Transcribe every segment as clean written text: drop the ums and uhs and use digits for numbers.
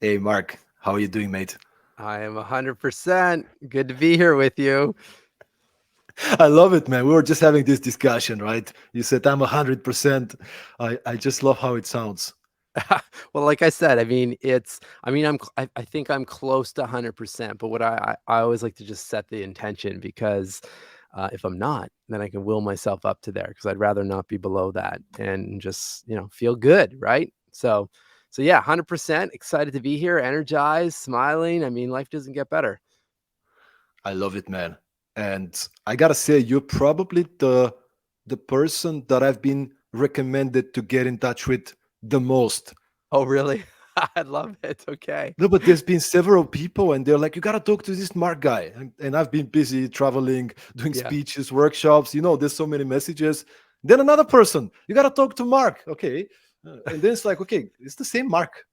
Hey, Mark, how are you doing, mate? I am 100% good to be here with you. I love it, man. We were just having this discussion, right? You said I'm 100%. I just love how it sounds. Well, like I said, I think I'm close to 100%, but what I always like to just set the intention because if I'm not, then I can will myself up to there because I'd rather not be below that and just, feel good, right? So yeah, 100% excited to be here, energized, smiling. I mean, life doesn't get better. I love it, man. And I gotta say, you're probably the person that I've been recommended to get in touch with the most. Oh, really? I love it. Okay. No, but there's been several people, and they're like, "You gotta talk to this Mark guy." And I've been busy traveling, doing Yeah. speeches, workshops. There's so many messages. Then another person, you gotta talk to Mark. Okay, and then it's like, okay, it's the same Mark.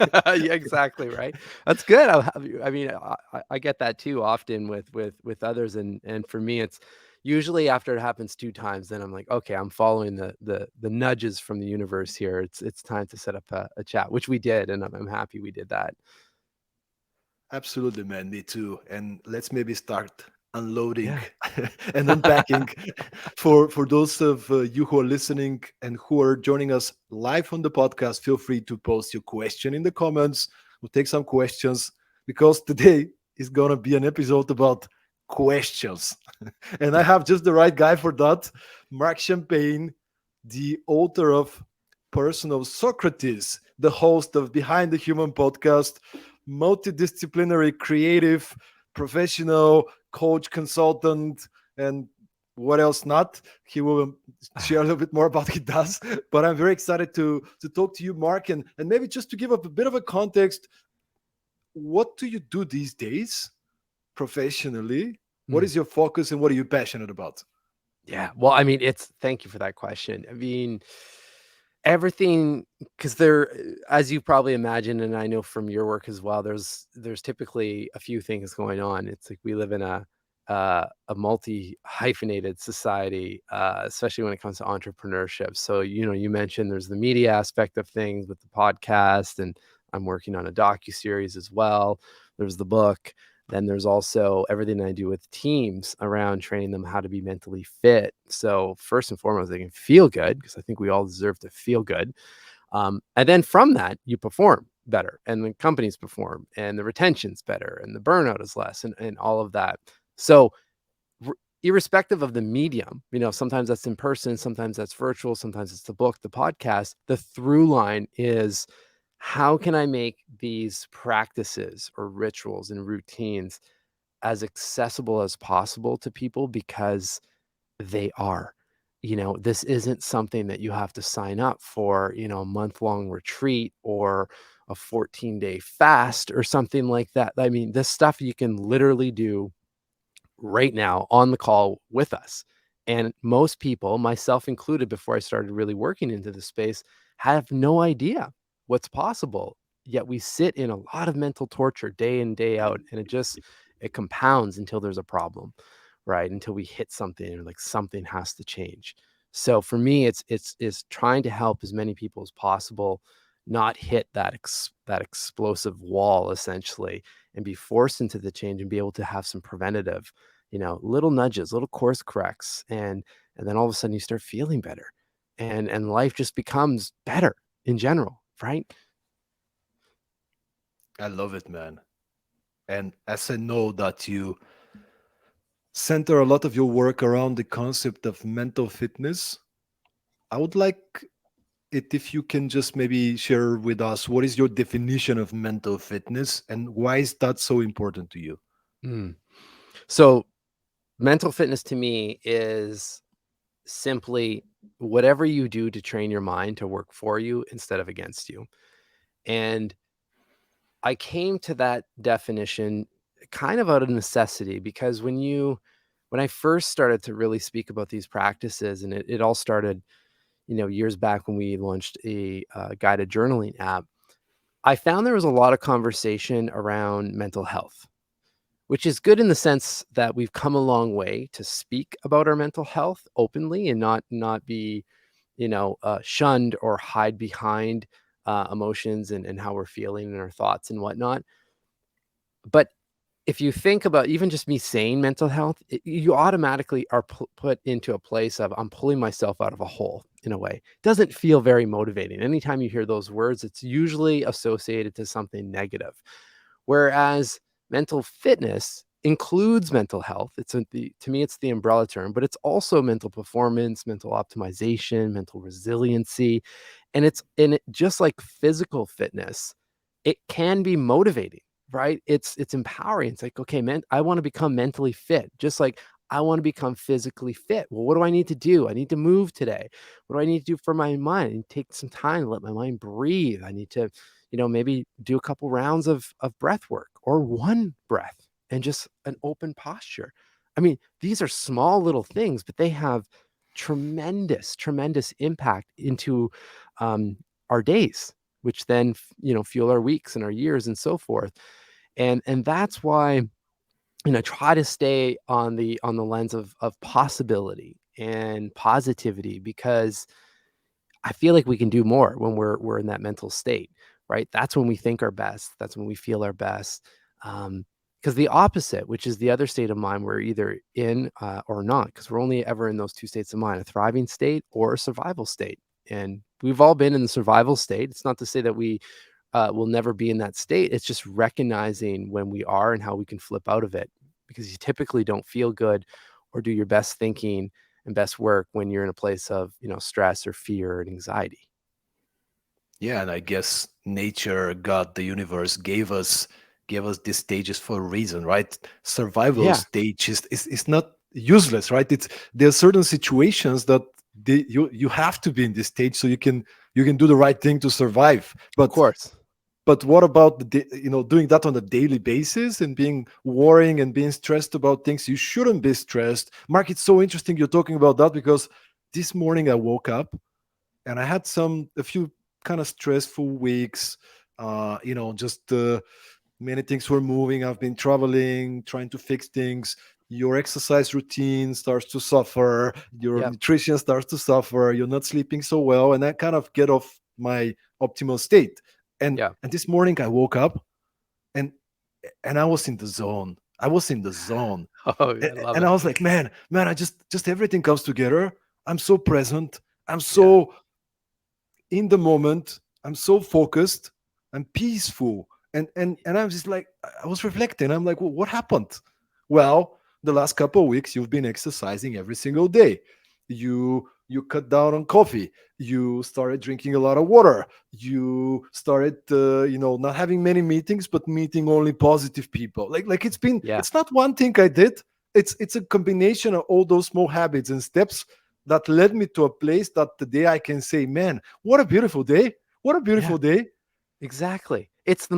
Yeah, exactly, right? That's good. I get that too often with others, and for me, it's usually after it happens 2 times, then I'm like, "Okay, I'm following the nudges from the universe here. It's time to set up a chat," which we did, and I'm happy we did that. Absolutely, man. Me too. And let's maybe start unloading Yeah. and unpacking for those of you who are listening and who are joining us live on the podcast. Feel free to post your question in the comments. We'll take some questions because today is gonna be an episode about questions, and I have just the right guy for that. Marc Champagne, the author of Personal Socrates, the host of Behind the Human podcast, multidisciplinary, creative, professional, coach, consultant, and what else not. He will share a little bit more about what he does. But I'm very excited to talk to you, Mark, and maybe just to give up a bit of a context. What do you do these days professionally? What Mm. is your focus and what are you passionate about? Yeah. Well, I mean, it's thank you for that question. I mean, everything, because there, as you probably imagine, and I know from your work as well, there's typically a few things going on. It's like we live in a multi hyphenated society, especially when it comes to entrepreneurship. So, you mentioned there's the media aspect of things with the podcast, and I'm working on a docu series as well. There's the book. Then there's also everything I do with teams around training them how to be mentally fit. So first and foremost, they can feel good because I think we all deserve to feel good. And then from that, you perform better, and the companies perform, and the retention's better, and the burnout is less, and all of that. So irrespective of the medium, sometimes that's in person, sometimes that's virtual, sometimes it's the book, the podcast. The through line is how can I make these practices or rituals and routines as accessible as possible to people because they are. This isn't something that you have to sign up for, a month-long retreat or a 14-day fast or something like that. I mean, this stuff you can literally do right now on the call with us. And most people, myself included, before I started really working into the space, have no idea what's possible. Yet we sit in a lot of mental torture day in, day out, and it compounds until there's a problem, right? Until we hit something or like something has to change. So for me, it's trying to help as many people as possible not hit that explosive wall essentially and be forced into the change and be able to have some preventative, little nudges, little course corrects, and then all of a sudden you start feeling better, and life just becomes better in general, right? I love it, man. And as I know that you center a lot of your work around the concept of mental fitness, I would like it if you can just maybe share with us what is your definition of mental fitness and why is that so important to you? Mm. So mental fitness to me is simply whatever you do to train your mind to work for you instead of against you. And I came to that definition kind of out of necessity because when I first started to really speak about these practices, and it all started, years back when we launched a guided journaling app, I found there was a lot of conversation around mental health, which is good in the sense that we've come a long way to speak about our mental health openly and not be, shunned or hide behind emotions and how we're feeling and our thoughts and whatnot. But if you think about even just me saying mental health, you automatically are put into a place of I'm pulling myself out of a hole in a way. It doesn't feel very motivating. Anytime you hear those words, it's usually associated to something negative. Whereas mental fitness includes mental health. To me, it's the umbrella term, but it's also mental performance, mental optimization, mental resiliency. And it's in it, just like physical fitness, it can be motivating, right? It's empowering. It's like, okay, man, I want to become mentally fit, just like I want to become physically fit. Well, what do I need to do? I need to move today. What do I need to do for my mind? I need to take some time to let my mind breathe. I need to, maybe do a couple rounds of breath work or one breath and just an open posture. I mean, these are small little things, but they have tremendous impact into um, our days, which then fuel our weeks and our years and so forth. And that's why try to stay on the lens of possibility and positivity, because I feel like we can do more when we're in that mental state, right? That's when we think our best. That's when we feel our best. Because the opposite, which is the other state of mind, we're either in or not, because we're only ever in those two states of mind: a thriving state or a survival state. And we've all been in the survival state. It's not to say that we will never be in that state. It's just recognizing when we are and how we can flip out of it, because you typically don't feel good or do your best thinking and best work when you're in a place of stress or fear and anxiety. Yeah, and I guess nature, God, the universe gave us these stages for a reason, right? Survival Yeah, stage is not useless, right? It's there are certain situations that you have to be in this stage so you can do the right thing to survive. of But course. what about doing that on a daily basis and being worrying and being stressed about things you shouldn't be stressed? Mark, it's so interesting you're talking about that because this morning I woke up and I had a few kind of stressful weeks. Just many things were moving. I've been traveling, trying to fix things. Your exercise routine starts to suffer. Your Yep. nutrition starts to suffer. You're not sleeping so well, and I kind of get off my optimal state. And Yeah. and this morning I woke up and I was in the zone. I was in the zone, Oh, I love and it. I was like, man, I just everything comes together. I'm so present. I'm Yeah. so in the moment. I'm so focused. I'm peaceful. And I was just like, I was reflecting. I'm like, well, what happened? Well, the last couple of weeks you've been exercising every single day. You cut down on coffee. You started drinking a lot of water. You started not having many meetings, but meeting only positive people. Like Yeah. it's not one thing I did. It's a combination of all those small habits and steps that led me to a place that today I can say, man, what a beautiful day. What a Yeah. beautiful day. Exactly. It's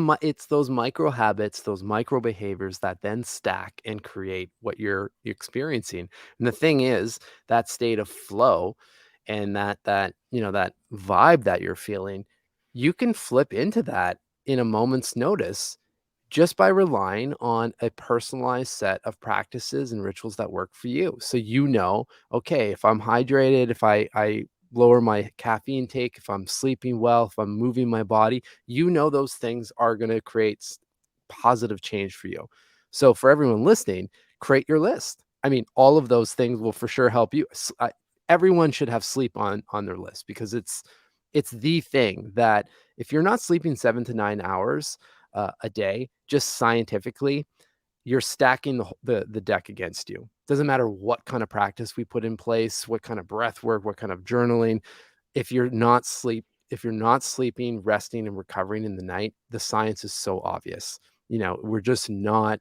those micro habits, those micro behaviors that then stack and create what you're experiencing. And the thing is, that state of flow and that vibe that you're feeling, you can flip into that in a moment's notice just by relying on a personalized set of practices and rituals that work for you. So okay, if I'm hydrated, if I lower my caffeine intake, if I'm sleeping well, if I'm moving my body, those things are going to create positive change for you. So for everyone listening, create your list. I mean, all of those things will for sure help you. Everyone should have sleep on their list, because it's the thing that if you're not sleeping 7 to 9 hours a day, just scientifically, you're stacking the deck against you. Doesn't matter what kind of practice we put in place, what kind of breath work, what kind of journaling. If you're not sleeping, resting, and recovering in the night, the science is so obvious. We're just not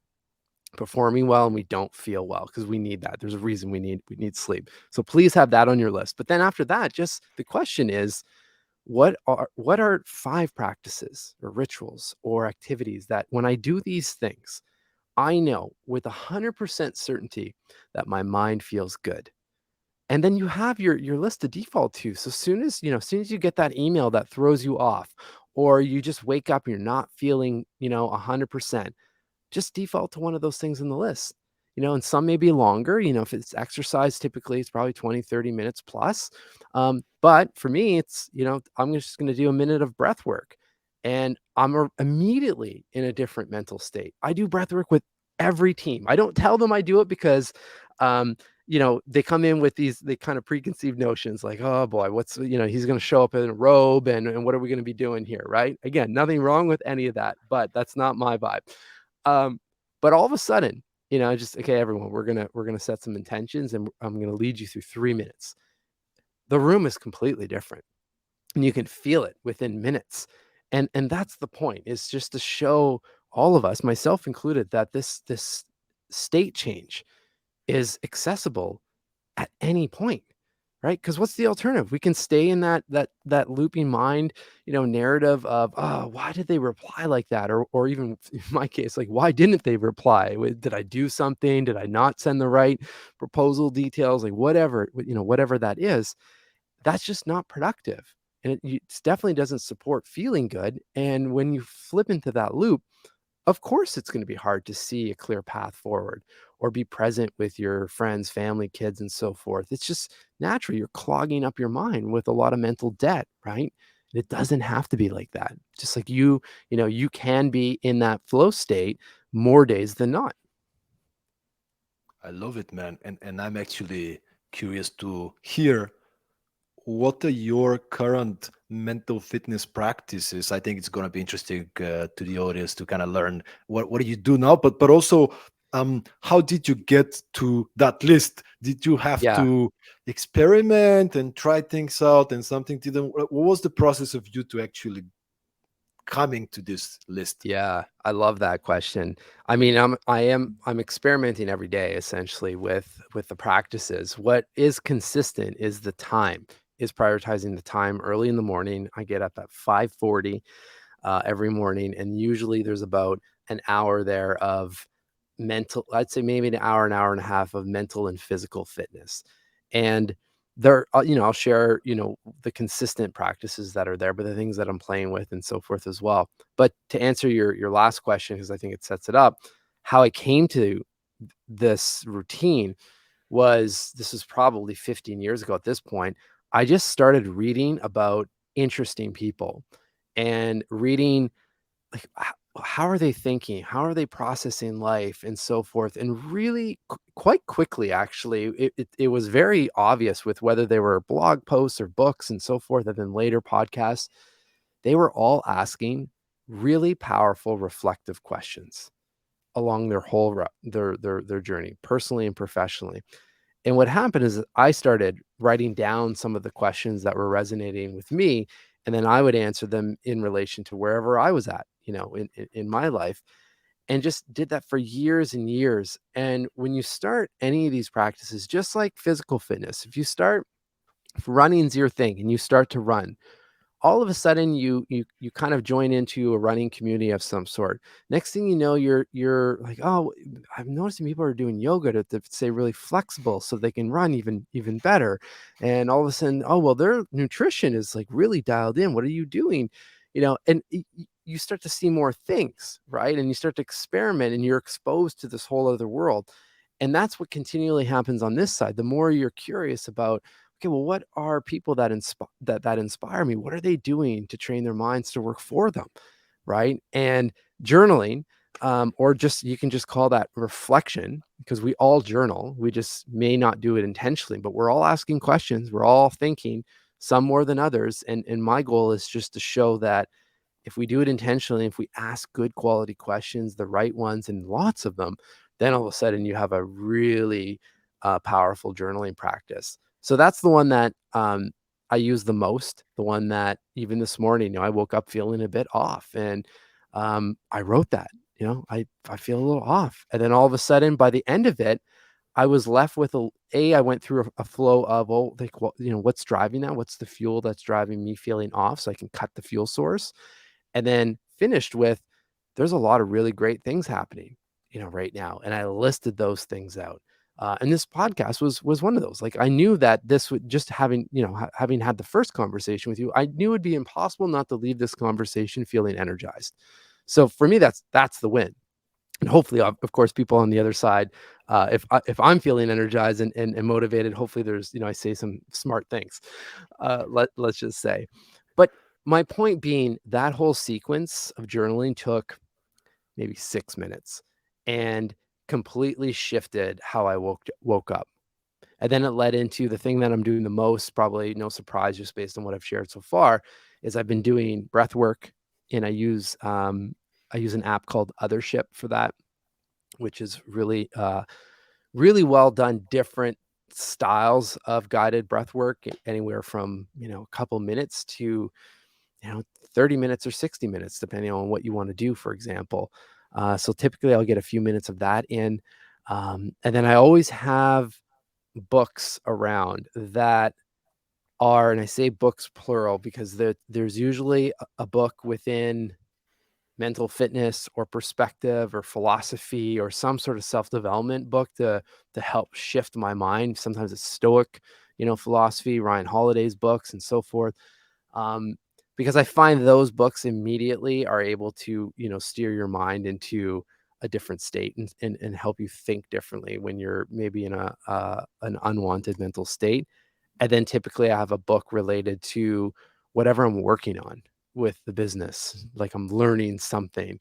performing well and we don't feel well because we need that. There's a reason we need sleep. So please have that on your list. But then after that, just the question is, what are 5 practices or rituals or activities that when I do these things, I know with 100% certainty that my mind feels good. And then you have your list to default to. So as soon as you get that email that throws you off, or you just wake up and you're not feeling 100%, just default to one of those things in the list. and some may be longer. If it's exercise, typically it's probably 20, 30 minutes plus. But for me, it's, I'm just going to do a minute of breath work, and immediately in a different mental state. I do breath work with every team. I don't tell them I do it because, um, they come in with they kind of preconceived notions like, oh boy, he's going to show up in a robe, and what are we going to be doing here? Right. Again, nothing wrong with any of that, but that's not my vibe. Um, but all of a sudden, just, okay, everyone, we're going to set some intentions, and I'm going to lead you through 3 minutes. The room is completely different, and you can feel it within minutes. And that's the point, is just to show all of us, myself included, that this state change is accessible at any point, right? Because what's the alternative? We can stay in that looping mind, narrative of, oh, why did they reply like that? Or even in my case, like, why didn't they reply? Did I do something? Did I not send the right proposal details? Like, whatever that is, that's just not productive. And it definitely doesn't support feeling good. And when you flip into that loop, of course, it's going to be hard to see a clear path forward or be present with your friends, family, kids, and so forth. It's just natural. You're clogging up your mind with a lot of mental debt, right? And it doesn't have to be like that. Just like you can be in that flow state more days than not. I love it, man. And I'm actually curious to hear what are your current mental fitness practices. I think it's going to be interesting to the audience to kind of learn what do you do now, but also how did you get to that list? Did you have Yeah. to experiment and try things out and something didn't? What was the process of you to actually coming to this list? Yeah, I love that question. I mean, I'm experimenting every day essentially with the practices. What is consistent is the time, is prioritizing the time early in the morning. I get up at 5:40 every morning, and usually there's about an hour there of mental, I'd say maybe an hour and a half of mental and physical fitness. And I'll share, the consistent practices that are there, but the things that I'm playing with and so forth as well. But to answer your last question, because I think it sets it up, how I came to this routine this is probably 15 years ago at this point. I just started reading about interesting people and reading, like, how are they thinking? How are they processing life and so forth? And really quite quickly, actually, it was very obvious with whether they were blog posts or books and so forth, and then later podcasts, they were all asking really powerful, reflective questions along their whole their journey, personally and professionally. And what happened is I started writing down some of the questions that were resonating with me, and then I would answer them in relation to wherever I was at, in my life, and just did that for years and years. And when you start any of these practices, just like physical fitness, if running's your thing and you start to run, all of a sudden you kind of join into a running community of some sort. Next thing you know, you're like, oh, I'm noticing people are doing yoga to stay really flexible so they can run even better. And all of a sudden, oh well, their nutrition is like really dialed in. What are you doing? And you start to see more things, right? And you start to experiment, and you're exposed to this whole other world. And that's what continually happens on this side. The more you're curious about, okay, well, what are people that inspire me? What are they doing to train their minds to work for them, right? And journaling, or just, you can just call that reflection, because we all journal. We just may not do it intentionally, but we're all asking questions. We're all thinking, some more than others. And my goal is just to show that if we do it intentionally, if we ask good quality questions, the right ones, and lots of them, then all of a sudden you have a really powerful journaling practice. So that's the one that I use the most. The one that even this morning, I woke up feeling a bit off, and I wrote that. I feel a little off, and then all of a sudden, by the end of it, I was left with I went through a flow of, oh, like, what's driving that? What's the fuel that's driving me feeling off? So I can cut the fuel source, and then finished with, there's a lot of really great things happening, right now. And I listed those things out. And this podcast was one of those. Like, I knew that this would, just having, having had the first conversation with you, I knew it'd be impossible not to leave this conversation feeling energized. So for me, that's the win. And hopefully, of course, people on the other side if I'm feeling energized and motivated, hopefully there's, I say some smart things. Let's just say. But my point being, that whole sequence of journaling took maybe 6 minutes and completely shifted how I woke up. And then it led into the thing that I'm doing the most, probably no surprise, just based on what I've shared so far, is I've been doing breath work, and I use an app called Othership for that, which is really really well done. Different styles of guided breath work, anywhere from a couple minutes to 30 minutes or 60 minutes, depending on what you want to do, for example. So typically I'll get a few minutes of that in. And then I always have books around that are, and I say books plural because there's usually a book within mental fitness or perspective or philosophy or some sort of self-development book to help shift my mind. Sometimes it's Stoic, philosophy, Ryan Holiday's books, and so forth. Um, because I find those books immediately are able to, steer your mind into a different state and help you think differently when you're maybe in an unwanted mental state. And then typically I have a book related to whatever I'm working on with the business, like I'm learning something.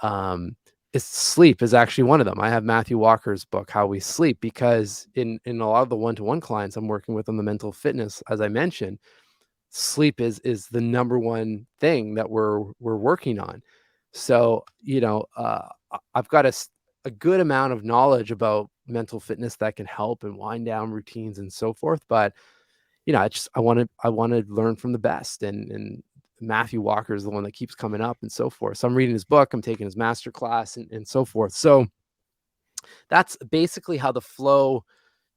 Um, sleep is actually one of them. I have Matthew Walker's book, How We Sleep, because in a lot of the one-to-one clients I'm working with on the mental fitness, as I mentioned, sleep is the number one thing that we're working on. So, I've got a good amount of knowledge about mental fitness that can help and wind down routines and so forth. But, I want to learn from the best, and Matthew Walker is the one that keeps coming up and so forth. So I'm reading his book, I'm taking his master class and so forth. So that's basically how the flow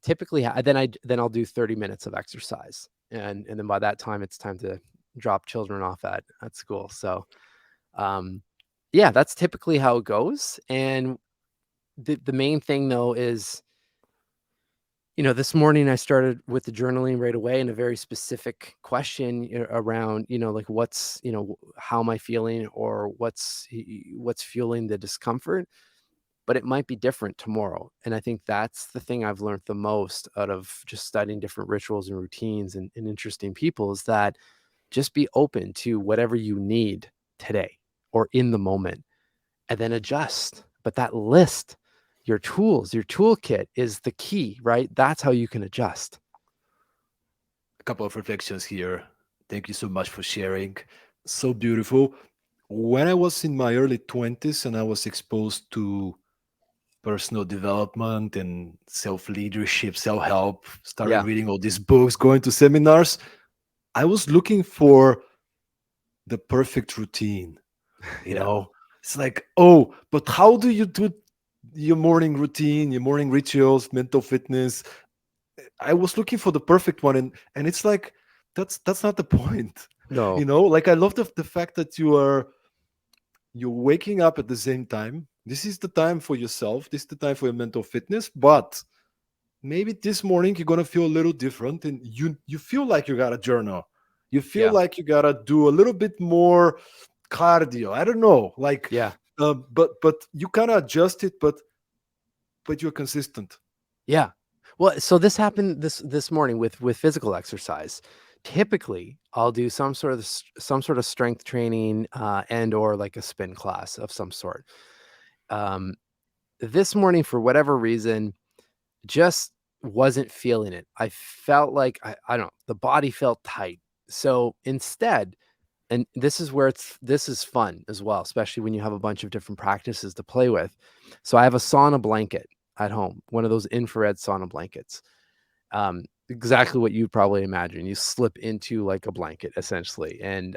typically, then I'll do 30 minutes of exercise. And then by that time, it's time to drop children off at school. So, um, yeah, that's typically how it goes. And the main thing though is, this morning I started with the journaling right away, and a very specific question around, like how am I feeling, or what's fueling the discomfort. But it might be different tomorrow. And I think that's the thing I've learned the most out of just studying different rituals and routines and interesting people, is that just be open to whatever you need today or in the moment, and then adjust. But that list, your tools, your toolkit is the key, right? That's how you can adjust. A couple of reflections here. Thank you so much for sharing. So beautiful. When I was in my early 20s and I was exposed to personal development and self leadership, self help, started Yeah. reading all these books, going to seminars, I was looking for the perfect routine. You Yeah. know, it's like, oh, but how do you do your morning routine, your morning rituals, mental fitness? I was looking for the perfect one, and it's like that's not the point. No. Like I love the fact that you're waking up at the same time. This is the time for yourself. This is the time for your mental fitness. But maybe this morning you're gonna feel a little different, and you feel like you gotta journal. You feel Yeah. like you gotta do a little bit more cardio. I don't know, like, Yeah. but you kind of adjust it, but you're consistent. Yeah. Well, so this happened this morning with physical exercise. Typically, I'll do some sort of strength training, and or like a spin class of some sort. Um, this morning, for whatever reason, just wasn't feeling it. I felt like I don't know, the body felt tight. So instead, and this is fun as well, especially when you have a bunch of different practices to play with. So I have a sauna blanket at home, one of those infrared sauna blankets. Exactly what you'd probably imagine. You slip into like a blanket essentially, and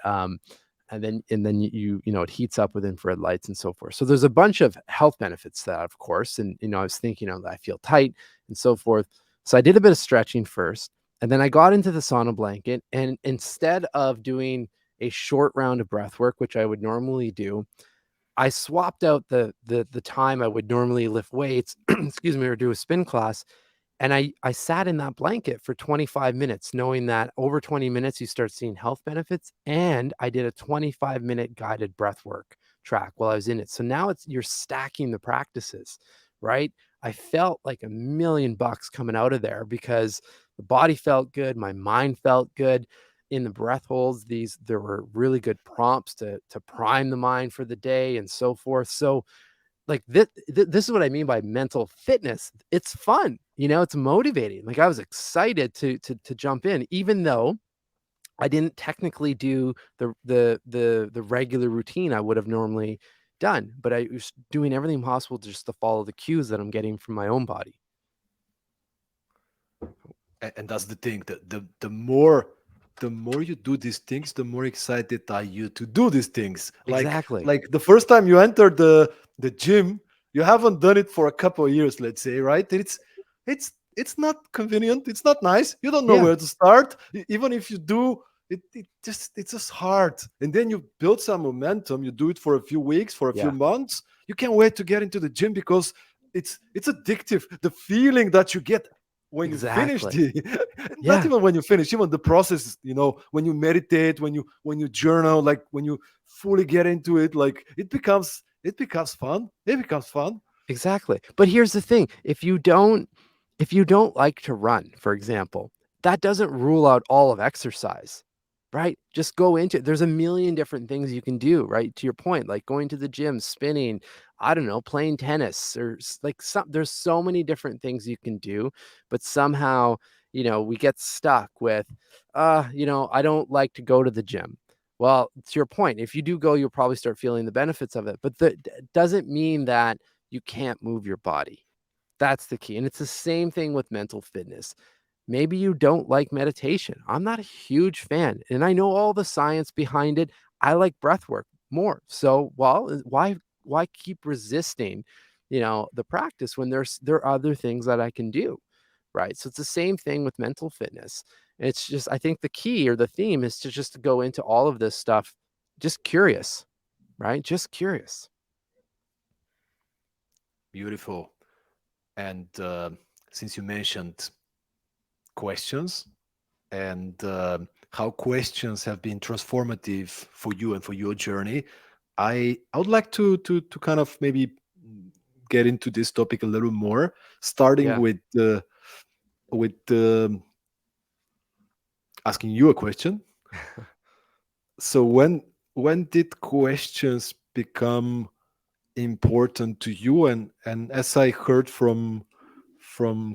then it heats up with infrared lights and so forth. So there's a bunch of health benefits to that, of course. And I was thinking, that I feel tight and so forth. So I did a bit of stretching first, and then I got into the sauna blanket. And instead of doing a short round of breath work, which I would normally do, I swapped out the time I would normally lift weights, excuse me, or do a spin class, and I sat in that blanket for 25 minutes, knowing that over 20 minutes, you start seeing health benefits. And I did a 25-minute guided breath work track while I was in it. So now you're stacking the practices, right? I felt like $1,000,000 coming out of there because the body felt good, my mind felt good. In the breath holds, there were really good prompts to prime the mind for the day and so forth. So like this is what I mean by mental fitness. It's fun, it's motivating. Like I was excited to jump in, even though I didn't technically do the regular routine I would have normally done, but I was doing everything possible just to follow the cues that I'm getting from my own body. And that's the thing, the more you do these things, the more excited are you to do these things. like Exactly. like the first time you enter the gym, you haven't done it for a couple of years, let's say, right? It's not convenient, it's not nice, you don't know Yeah. where to start. Even if you do, it's just hard. And then you build some momentum, you do it for a few weeks, for a few Yeah. months, you can't wait to get into the gym because it's addictive, the feeling that you get when you finish Exactly. the not Yeah. even when you finish, even the process, when you meditate, when you journal, like when you fully get into it, like it becomes fun, it becomes fun. Exactly. But here's the thing, if you don't like to run, for example, that doesn't rule out all of exercise, right? Just go into it. There's a million different things you can do, right? To your point, like going to the gym, spinning, I don't know, playing tennis or there's so many different things you can do, but somehow, we get stuck with, I don't like to go to the gym. Well, to your point, if you do go, you'll probably start feeling the benefits of it, but that doesn't mean that you can't move your body. That's the key. And it's the same thing with mental fitness. Maybe you don't like meditation. I'm not a huge fan, and I know all the science behind it. I like breath work more. So, well, why keep resisting, the practice when there are other things that I can do, right? So it's the same thing with mental fitness. It's just I think the key or the theme is to just go into all of this stuff just curious, right? Just curious. Beautiful. And since you mentioned questions, and how questions have been transformative for you and for your journey, I would like to kind of maybe get into this topic a little more, starting Yeah. with asking you a question. So when did questions become important to you? And as I heard from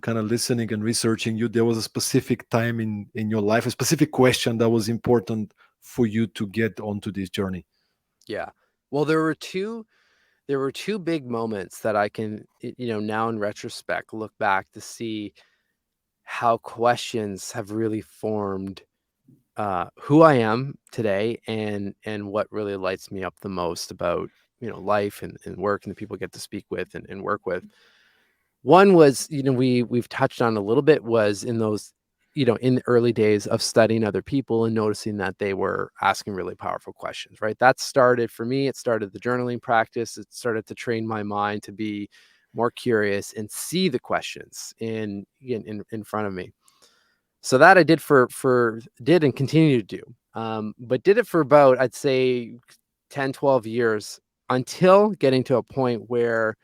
kind of listening and researching you, there was a specific time in your life, a specific question that was important for you to get onto this journey. Yeah. Well, there were two big moments that I can, now in retrospect, look back to see how questions have really formed who I am today and what really lights me up the most about, life and work and the people I get to speak with and work with. One was, we've touched on a little bit was in those, in the early days of studying other people and noticing that they were asking really powerful questions, right? That started for me, it started the journaling practice. It started to train my mind to be more curious and see the questions in front of me. So that I did and continue to do. But did it for about, I'd say 10, 12 years until getting to a point where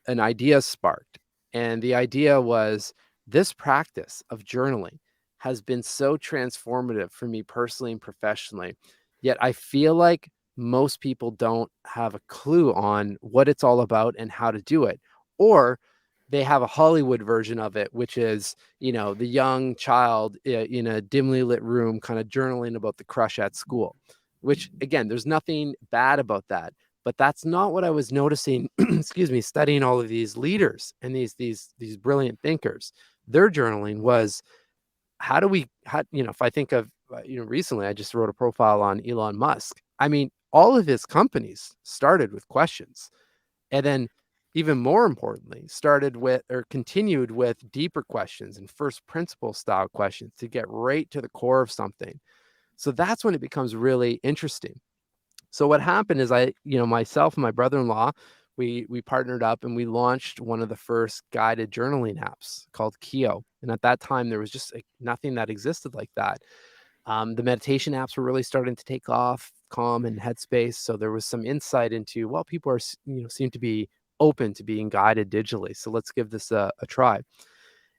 an idea sparked. And the idea was this practice of journaling has been so transformative for me personally and professionally. Yet I feel like most people don't have a clue on what it's all about and how to do it. Or they have a Hollywood version of it, which is, the young child in a dimly lit room kind of journaling about the crush at school, which again, there's nothing bad about that. But that's not what I was noticing, excuse me, studying all of these leaders and these brilliant thinkers. Their journaling was if I think of, recently I just wrote a profile on Elon Musk. I mean, all of his companies started with questions. And then even more importantly, started with or continued with deeper questions and first principle style questions to get right to the core of something. So that's when it becomes really interesting. So what happened is myself and my brother-in-law, we partnered up and we launched one of the first guided journaling apps called Keo. And at that time, there was just like nothing that existed like that. The meditation apps were really starting to take off, Calm and Headspace. So there was some insight into, well, people are, seem to be open to being guided digitally. So let's give this a try.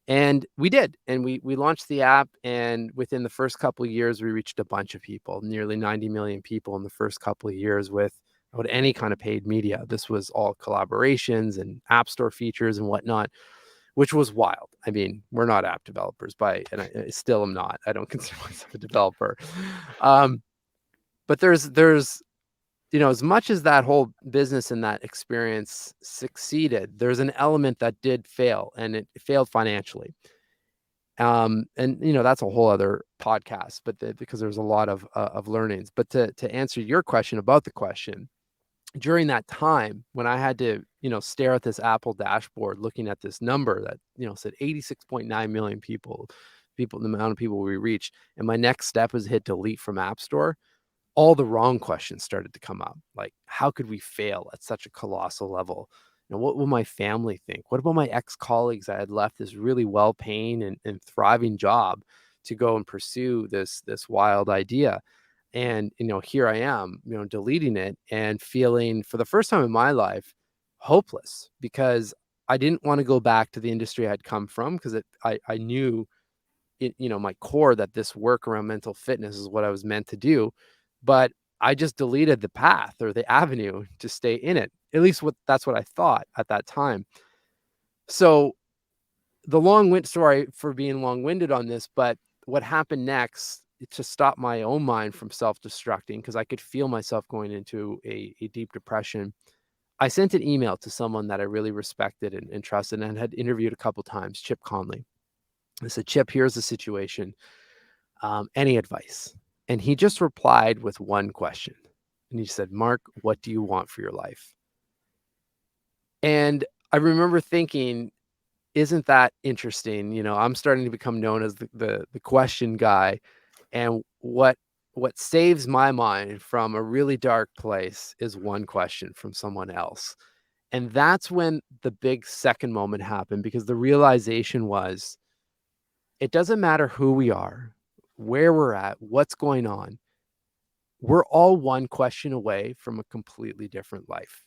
And we did. And we launched the app. And within the first couple of years, we reached a bunch of people, nearly 90 million people in the first couple of years without any kind of paid media. This was all collaborations and app store features and whatnot, which was wild. I mean, we're not app developers and I still am not. I don't consider myself a developer. Um, but there's as much as that whole business and that experience succeeded, there's an element that did fail, and it failed financially. And that's a whole other podcast, but because there's a lot of learnings. But to answer your question about the question, during that time when I had to, stare at this Apple dashboard, looking at this number that, said 86.9 million people, the amount of people we reached, and my next step was hit delete from App Store, all the wrong questions started to come up. Like, how could we fail at such a colossal level? What will my family think? What about my ex-colleagues? I had left this really well-paying and thriving job to go and pursue this wild idea. And, here I am, deleting it and feeling for the first time in my life hopeless, because I didn't want to go back to the industry I'd come from, because I knew my core that this work around mental fitness is what I was meant to do. But I just deleted the path or the avenue to stay in it. At least that's what I thought at that time. So the sorry for being long-winded on this, but what happened next to stop my own mind from self-destructing, because I could feel myself going into a deep depression, I sent an email to someone that I really respected and trusted and had interviewed a couple times, Chip Conley. I said, Chip, here's the situation. Any advice? And he just replied with one question. And he said, Mark, what do you want for your life? And I remember thinking, isn't that interesting? I'm starting to become known as the question guy. And what saves my mind from a really dark place is one question from someone else. And that's when the big second moment happened, because the realization was, it doesn't matter who we are, where we're at, what's going on. We're all one question away from a completely different life.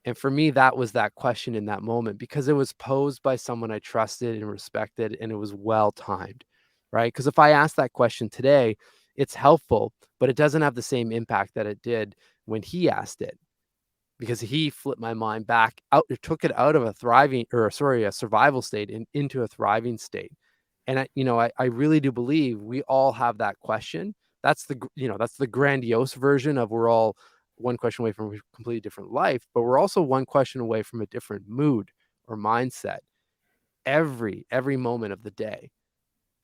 And for me, that was that question in that moment, because it was posed by someone I trusted and respected, and it was well timed, right? Because if I ask that question today, it's helpful, but it doesn't have the same impact that it did when he asked it, because he flipped my mind back out, took it out of a survival state and into a thriving state. And I really do believe we all have that question. That's the grandiose version of, we're all one question away from a completely different life, but we're also one question away from a different mood or mindset every moment of the day.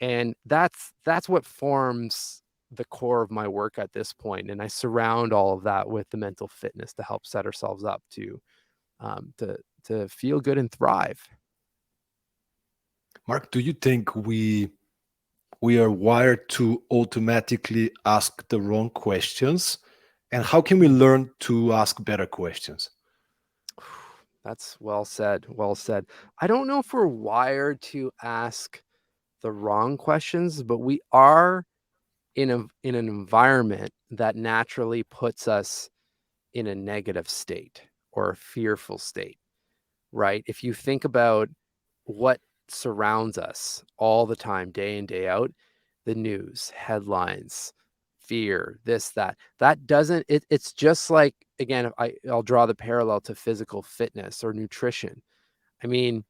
And that's what forms the core of my work at this point. And I surround all of that with the mental fitness to help set ourselves up to feel good and thrive. Mark, do you think we are wired to automatically ask the wrong questions? And how can we learn to ask better questions? That's well said. Well said. I don't know if we're wired to ask the wrong questions, but we are in an environment that naturally puts us in a negative state or a fearful state, right? If you think about what surrounds us all the time, day in, day out, the news, headlines, fear, this, that doesn't, it's just like, again, I'll draw the parallel to physical fitness or nutrition. I mean,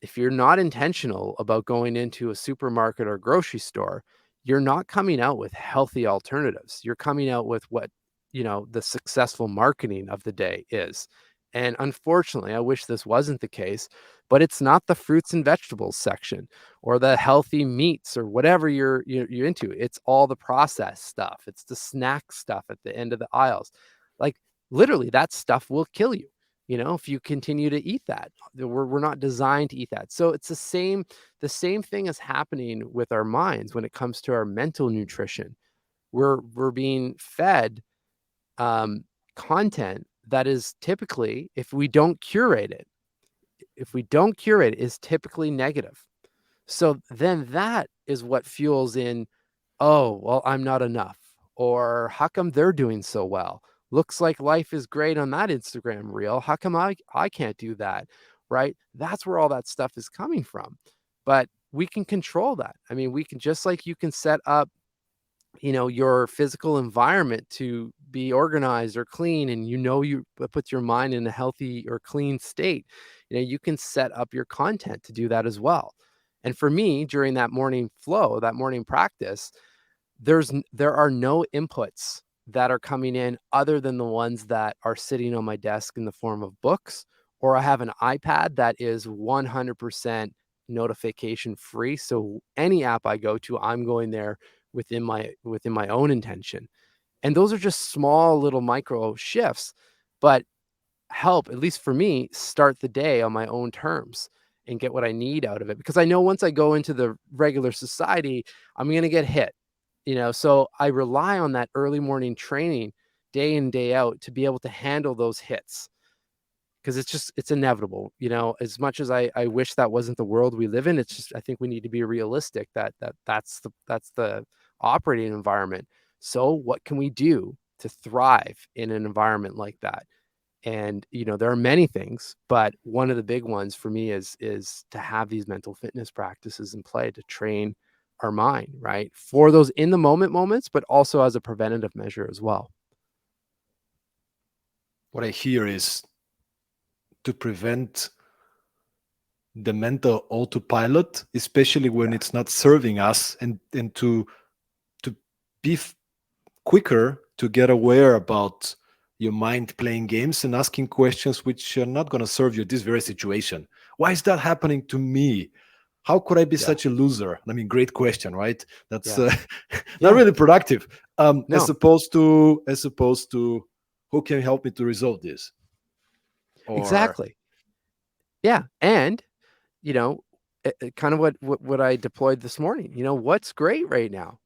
if you're not intentional about going into a supermarket or grocery store, you're not coming out with healthy alternatives. You're coming out with what, the successful marketing of the day is. And unfortunately, I wish this wasn't the case, but it's not the fruits and vegetables section or the healthy meats or whatever you're into. It's all the processed stuff. It's the snack stuff at the end of the aisles. Like, literally, that stuff will kill you, if you continue to eat that. We're not designed to eat that. So it's the same thing is happening with our minds when it comes to our mental nutrition. We're being fed um, content that is typically, if we don't curate it, is typically negative. So then that is what fuels in, oh, well, I'm not enough, or how come they're doing so well? Looks like life is great on that Instagram reel. How come I can't do that? Right? That's where all that stuff is coming from. But we can control that. I mean, we can, just like you can set up, your physical environment to be organized or clean, and you it puts your mind in a healthy or clean state. You can set up your content to do that as well. And for me, during that morning flow, that morning practice, there are no inputs that are coming in other than the ones that are sitting on my desk in the form of books, or I have an iPad that is 100% notification free. So any app I go to, I'm going there within my own intention. And those are just small little micro shifts, but help, at least for me, start the day on my own terms and get what I need out of it. Because I know once I go into the regular society, I'm going to get hit, so I rely on that early morning training day in, day out to be able to handle those hits. Because it's inevitable, as much as I wish that wasn't the world we live in. It's just, I think we need to be realistic that's the operating environment. So what can we do to thrive in an environment like that? And there are many things, but one of the big ones for me is to have these mental fitness practices in play to train our mind, right, for those in the moment moments, but also as a preventative measure as well. What I hear is to prevent the mental autopilot, especially when Yeah. it's not serving us, and to be quicker to get aware about your mind playing games and asking questions which are not going to serve you in this very situation. Why is that happening to me? How could I be Yeah. such a loser? I mean, great question, right? That's Yeah. not Yeah. really productive. As No, opposed to who can help me to resolve this? Or exactly. Yeah. And, you know, kind of what I deployed this morning, what's great right now.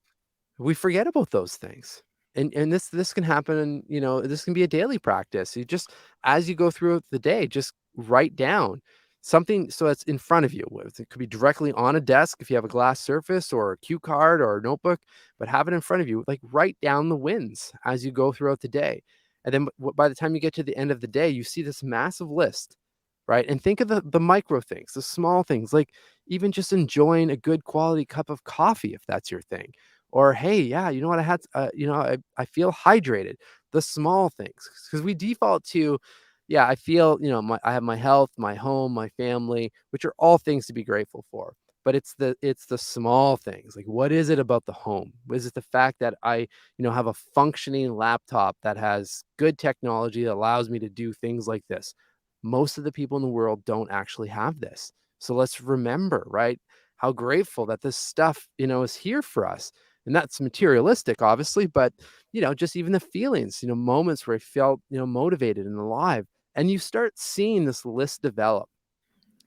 We forget about those things. And this can happen, this can be a daily practice. You just, as you go through the day, just write down something so it's in front of you. It could be directly on a desk if you have a glass surface or a cue card or a notebook, but have it in front of you. Like, write down the wins as you go throughout the day. And then by the time you get to the end of the day, you see this massive list, right? And think of the micro things, the small things, like even just enjoying a good quality cup of coffee if that's your thing. Or, hey, yeah, you know what? I feel hydrated. The small things, because we default to, yeah, I feel, I have my health, my home, my family, which are all things to be grateful for. But it's the small things. Like, what is it about the home? Is it the fact that I, have a functioning laptop that has good technology that allows me to do things like this? Most of the people in the world don't actually have this. So let's remember, right, how grateful that this stuff, is here for us. And that's materialistic, obviously, but just even the feelings, moments where I felt, motivated and alive. And you start seeing this list develop.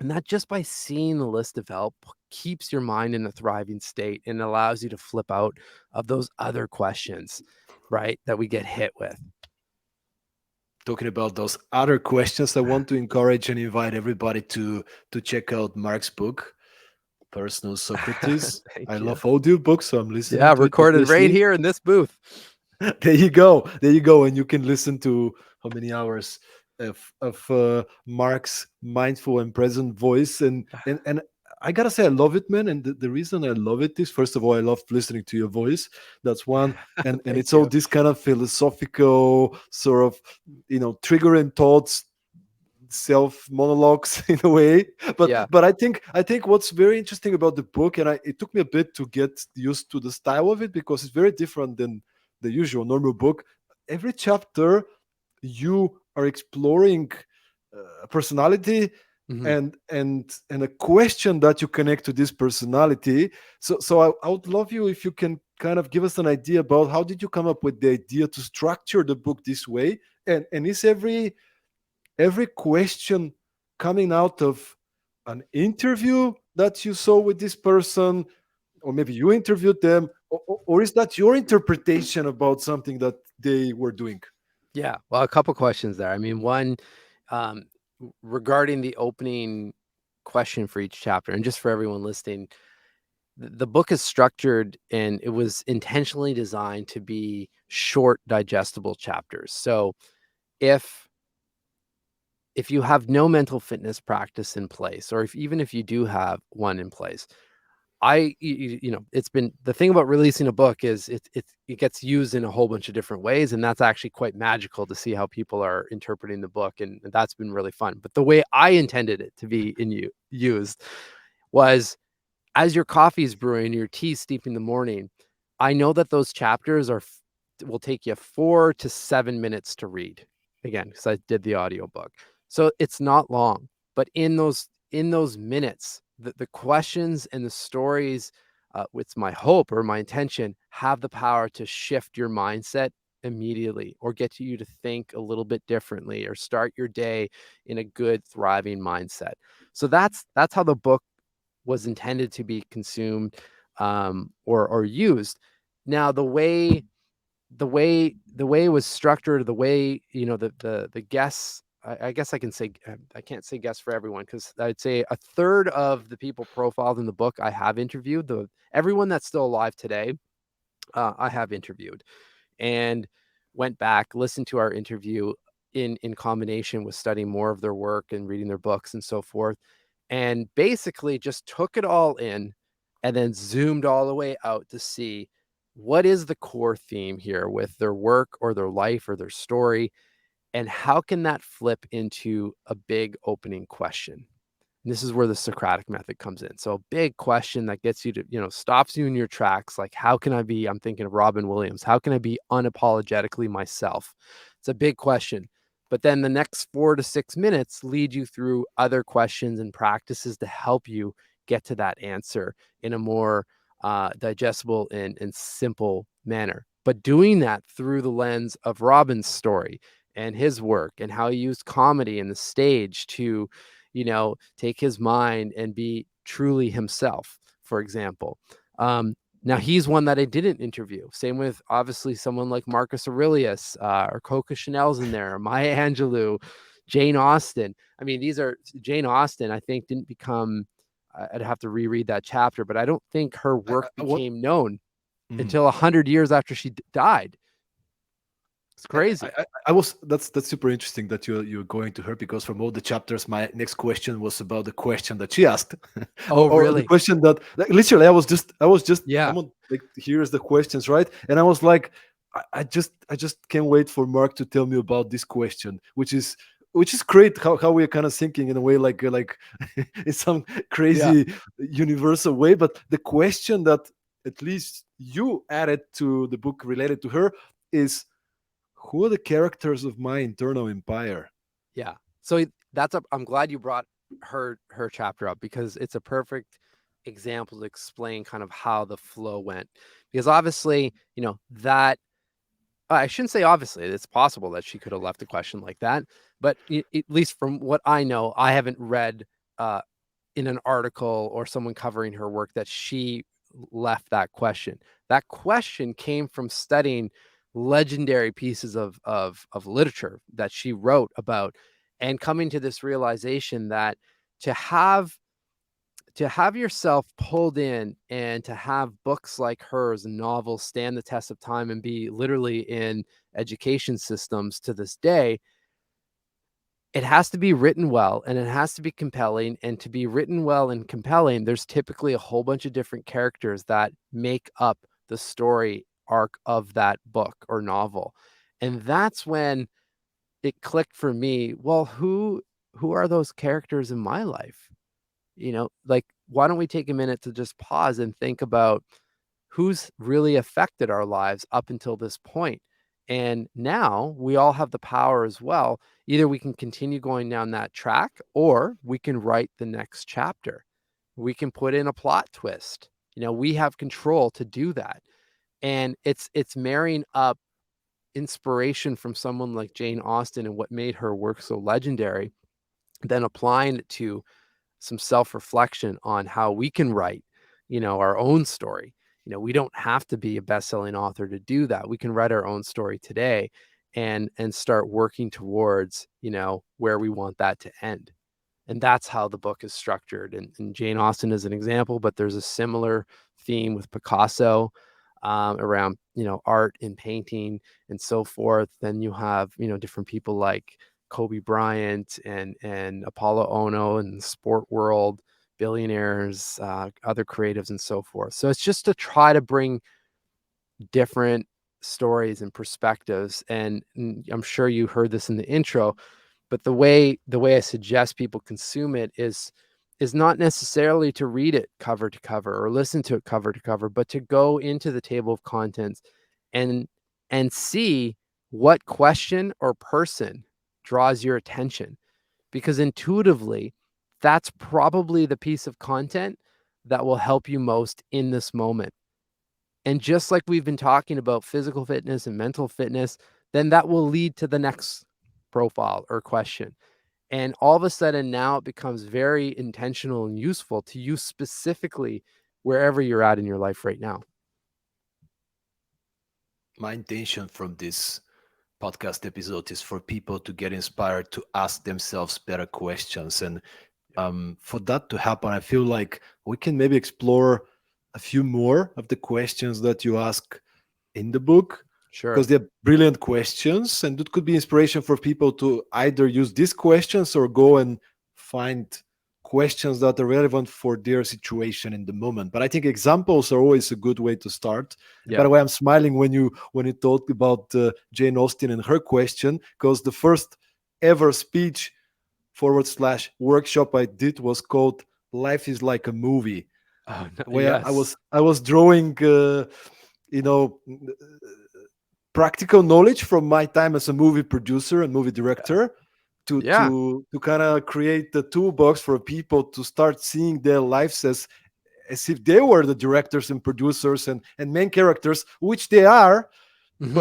And that, just by seeing the list develop, keeps your mind in a thriving state and allows you to flip out of those other questions, right, that we get hit with. talking about those other questions, I want to encourage and invite everybody to check out Mark's book, Personal Socrates. I Thank you. love audiobooks, so I'm listening Yeah, to it, recorded right obviously. here in this booth. There you go. There you go. And you can listen to how many hours of Mark's mindful and present voice. And I gotta say, I love it, man. And the reason I love it is, first of all, I love listening to your voice. That's one. And Thank it's all you. this kind of philosophical sort of, triggering thoughts, self monologues in a way. but Yeah. but I think what's very interesting about the book, and it took me a bit to get used to the style of it, because it's very different than the usual normal book. Every chapter you are exploring a personality, Mhm. and a question that you connect to this personality. So I would love you if you can kind of give us an idea about how did you come up with the idea to structure the book this way, and is every question coming out of an interview that you saw with this person, or maybe you interviewed them, or is that your interpretation about something that they were doing? Yeah. Well, a couple questions there. I mean, one, um, regarding the opening question for each chapter, and just for everyone listening, the book is structured, and it was intentionally designed to be short, digestible chapters. So if you have no mental fitness practice in place, or even if you do have one in place, it's been, the thing about releasing a book is it gets used in a whole bunch of different ways, and that's actually quite magical to see how people are interpreting the book, and that's been really fun. But the way I intended it to be used was, as your coffee is brewing, your tea steeping in the morning, I know that those chapters will take you 4 to 7 minutes to read. Again, because I did the audiobook. So it's not long, but in those minutes, the questions and the stories, it's my hope or my intention, have the power to shift your mindset immediately, or get you to think a little bit differently, or start your day in a good, thriving mindset. So that's how the book was intended to be consumed, or used. Now, the way it was structured, the way, the guests, I guess I can say, I can't say guests for everyone, because I'd say a third of the people profiled in the book I have interviewed. The Everyone that's still alive today, I have interviewed, and went back, listened to our interview in combination with studying more of their work and reading their books and so forth, and basically just took it all in, and then zoomed all the way out to see what is the core theme here with their work or their life or their story, and how can that flip into a big opening question. And this is where the Socratic method comes in. So a big question that gets you to, stops you in your tracks. Like, how can I be, I'm thinking of Robin Williams, how can I be unapologetically myself? It's a big question. But then the next 4 to 6 minutes lead you through other questions and practices to help you get to that answer in a more digestible and simple manner. But doing that through the lens of Robin's story and his work, and how he used comedy and the stage to, take his mind and be truly himself, for example. Now, he's one that I didn't interview. Same with, obviously, someone like Marcus Aurelius, or Coco Chanel's in there, Maya Angelou, Jane Austen. I mean, Jane Austen, I think, didn't become, I'd have to reread that chapter, but I don't think her work I want. became known Mhm. until 100 years after she died. It's crazy. I was that's super interesting that you're going to her, because from all the chapters, my next question was about the question that she asked, Oh, or the really? question that, like, literally I was just Yeah. I'm on, like, here's the questions, right? And I was like, I just can't wait for Mark to tell me about this question, which is great, how we're kind of thinking in a way, like in some Yeah. crazy universal way. But the question that at least you added to the book related to her is, who are the characters of my internal empire? Yeah. So I'm glad you brought her chapter up, because it's a perfect example to explain kind of how the flow went. Because obviously, that I shouldn't say obviously, it's possible that she could have left a question like that, but at least from what I know, I haven't read uh in an article or someone covering her work that she left that question. That question came from studying legendary pieces of literature that she wrote about, and coming to this realization that to have yourself pulled in, and to have books like hers and novels stand the test of time and be literally in education systems to this day, it has to be written well, and it has to be compelling. And to be written well and compelling, there's typically a whole bunch of different characters that make up the story arc of that book or novel. And that's when it clicked for me. Well, who are those characters in my life? Like, why don't we take a minute to just pause and think about who's really affected our lives up until this point. And now we all have the power as well. Either we can continue going down that track, or we can write the next chapter. We can put in a plot twist. We have control to do that. And it's marrying up inspiration from someone like Jane Austen and what made her work so legendary, then applying it to some self-reflection on how we can write, our own story. We don't have to be a best-selling author to do that. We can write our own story today, and start working towards, where we want that to end. And that's how the book is structured. And Jane Austen is an example, but there's a similar theme with Picasso, around, art and painting and so forth. Then you have, different people like Kobe Bryant and Apollo Ono in the sport world, billionaires, other creatives and so forth. So it's just to try to bring different stories and perspectives. And I'm sure you heard this in the intro, but the way I suggest people consume it is not necessarily to read it cover to cover or listen to it cover to cover, but to go into the table of contents and see what question or person draws your attention, because intuitively that's probably the piece of content that will help you most in this moment. And just like we've been talking about physical fitness and mental fitness, then that will lead to the next profile or question. And all of a sudden now it becomes very intentional and useful to you specifically wherever you're at in your life right now. My intention from this podcast episode is for people to get inspired to ask themselves better questions. And for that to happen, I feel like we can maybe explore a few more of the questions that you ask in the book, Sure. because they're brilliant questions and it could be inspiration for people to either use these questions or go and find questions that are relevant for their situation in the moment. But I think examples are always a good way to start. And by Yeah. the way, I'm smiling when you talked about Jane Austen and her question, because the first ever speech forward slash workshop I did was called "Life is like a movie," Oh, no, where I yes. was I was drawing, you know, practical knowledge from my time as a movie producer and movie Yeah. director to Yeah. kind of create the toolbox for people to start seeing their lives as if they were the directors and producers and main characters, which they are, Hmm.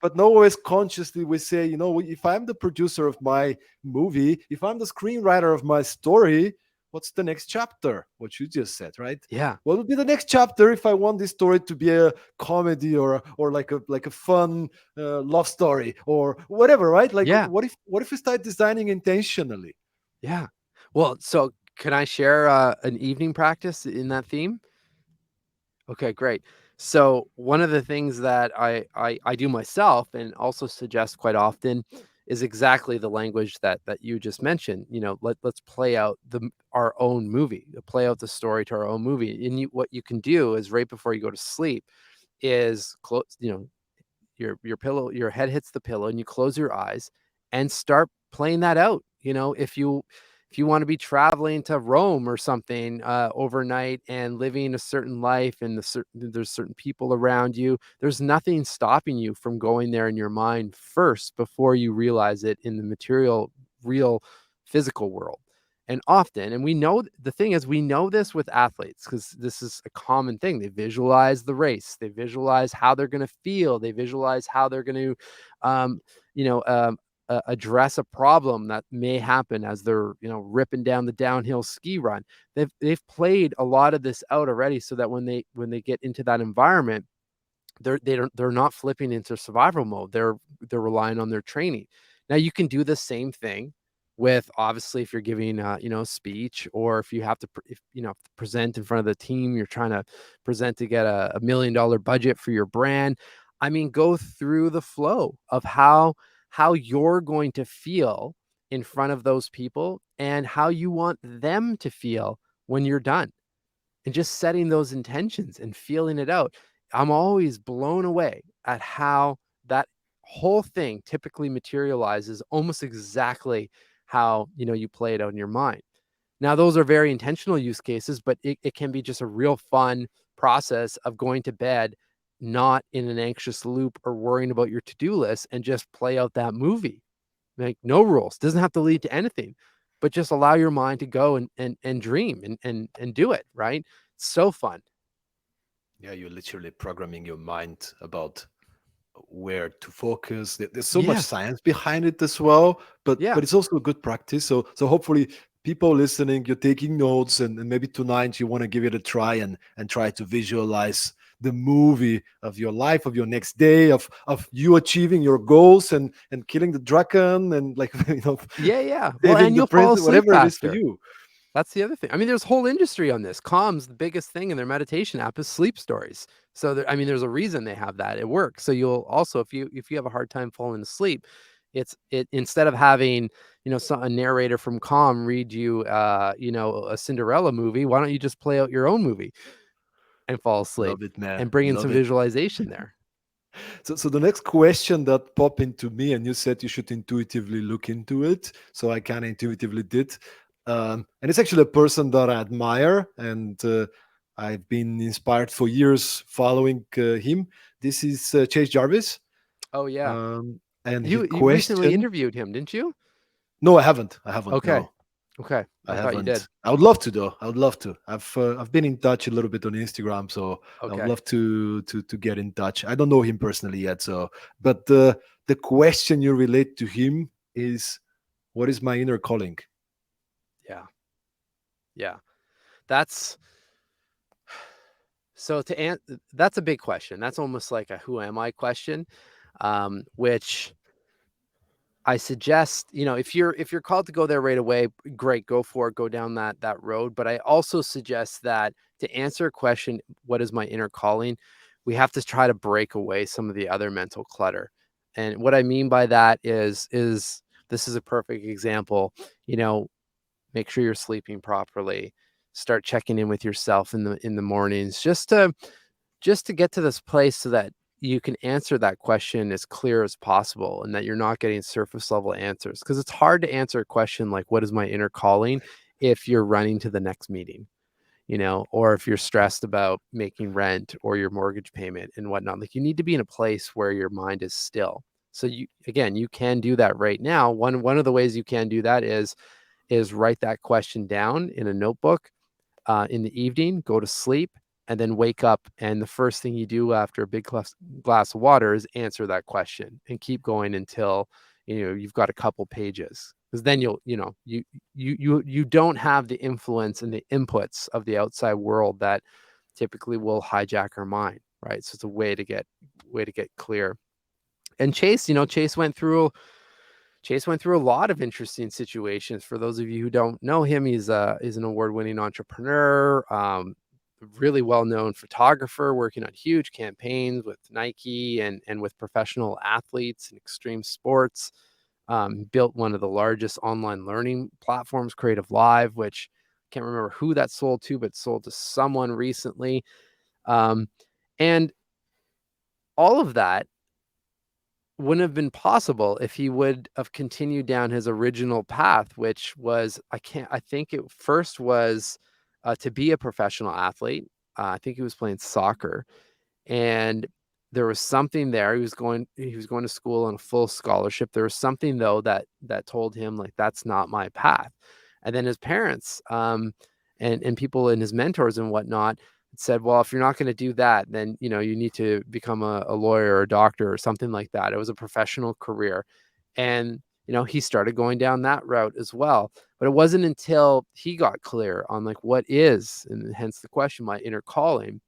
but not always consciously we say, if I'm the producer of my movie, if I'm the screenwriter of my story, what's the next chapter? What you just said, right? Yeah. What would be the next chapter if I want this story to be a comedy or like a fun love story or whatever, right? Like, Yeah. what if we start designing intentionally? Yeah. Well, so can I share an evening practice in that theme? Okay, great. So one of the things that I do myself and also suggest quite often is exactly the language that you just mentioned. Let's play out our own movie, play out the story to our own movie. And what you can do is right before you go to sleep is close, your head hits the pillow and you close your eyes and start playing that out. If you want to be traveling to Rome or something overnight and living a certain life, and there's certain people around you, there's nothing stopping you from going there in your mind first before you realize it in the material, real, physical world. And often, and the thing is, we know this with athletes because this is a common thing. They visualize the race, they visualize how they're going to feel, they visualize how they're going to, um, you know, um, address a problem that may happen as they're, ripping down the downhill ski run. They've played a lot of this out already, so that when they get into that environment, they're not flipping into survival mode. They're relying on their training. Now you can do the same thing with, obviously, if you're giving a speech, or if you have to if have to present in front of the team, you're trying to present to get a $1 million budget for your brand. I mean, go through the flow of how you're going to feel in front of those people and how you want them to feel when you're done, and just setting those intentions and feeling it out. I'm always blown away at how that whole thing typically materializes almost exactly how you play it out in your mind. Now, those are very intentional use cases, but it can be just a real fun process of going to bed not in an anxious loop or worrying about your to-do list, and just play out that movie. Like, no rules, doesn't have to lead to anything, but just allow your mind to go and dream and do it, right? So fun. Yeah, you're literally programming your mind about where to focus. There's so much Yes. science behind it as well, but Yeah. it's also a good practice. So hopefully people listening, you're taking notes, and maybe tonight you want to give it a try and try to visualize the movie of your life, of your next day, of you achieving your goals and killing the dragon and like Yeah, yeah. Well, saving and the you'll fall prince, asleep whatever it is for faster. you. That's the other thing. I mean, there's whole industry on this. Calm's the biggest thing in their meditation app is sleep stories. So there, I mean, there's a reason they have that. It works. So you'll also, if you have a hard time falling asleep, it instead of having a narrator from Calm read you a Cinderella movie, why don't you just play out your own movie and fall asleep Love it, man. and bring in Love some it. visualization there? So the next question that popped into me, and you said you should intuitively look into it. So I kind of intuitively did. And it's actually a person that I admire, and I've been inspired for years following him. This is Chase Jarvis. Oh yeah, And his you recently question. interviewed him, didn't you? No, I haven't. I haven't. Okay, No, okay. I I thought you did. haven't. I would love to though. I would love to. I've been in touch a little bit on Instagram, so I would Okay. love to get in touch. I don't know him personally yet, so but the question you relate to him is, what is my inner calling? Yeah, yeah. That's So to that's a big question. That's almost like a who am I question, which I suggest, if you're called to go there right away, great, go for it, go down that road. But I also suggest that to answer a question, what is my inner calling? We have to try to break away some of the other mental clutter. And what I mean by that is this is a perfect example. You know, make sure you're sleeping properly. Start checking in with yourself in the mornings, just to get to this place so that you can answer that question as clear as possible and that you're not getting surface level answers, because it's hard to answer a question like what is my inner calling if you're running to the next meeting, or if you're stressed about making rent or your mortgage payment and whatnot. Like, you need to be in a place where your mind is still. So you can do that right now. One of the ways you can do that is write that question down in a notebook in the evening, go to sleep, and then wake up. And the first thing you do after a big glass of water is answer that question and keep going until you've got a couple pages. Because then you don't have the influence and the inputs of the outside world that typically will hijack our mind, right? So it's a way to get clear. And Chase went through a lot of interesting situations. For those of you who don't know him, he's an award-winning entrepreneur, really well-known photographer, working on huge campaigns with Nike and with professional athletes in extreme sports. Built one of the largest online learning platforms, Creative Live, which I can't remember who that sold to, but sold to someone recently. Um, and all of that wouldn't have been possible if he would have continued down his original path, which was I think it first was to be a professional athlete. I think he was playing soccer, and there was something there. He was going to school on a full scholarship. There was something though that told him, like, that's not my path. And then his parents and people and his mentors and whatnot said, well, if you're not going to do that, then you need to become a lawyer or a doctor or something like that. It was a professional career. And he started going down that route as well. But it wasn't until he got clear on, like, what is, and hence the question, my inner calling.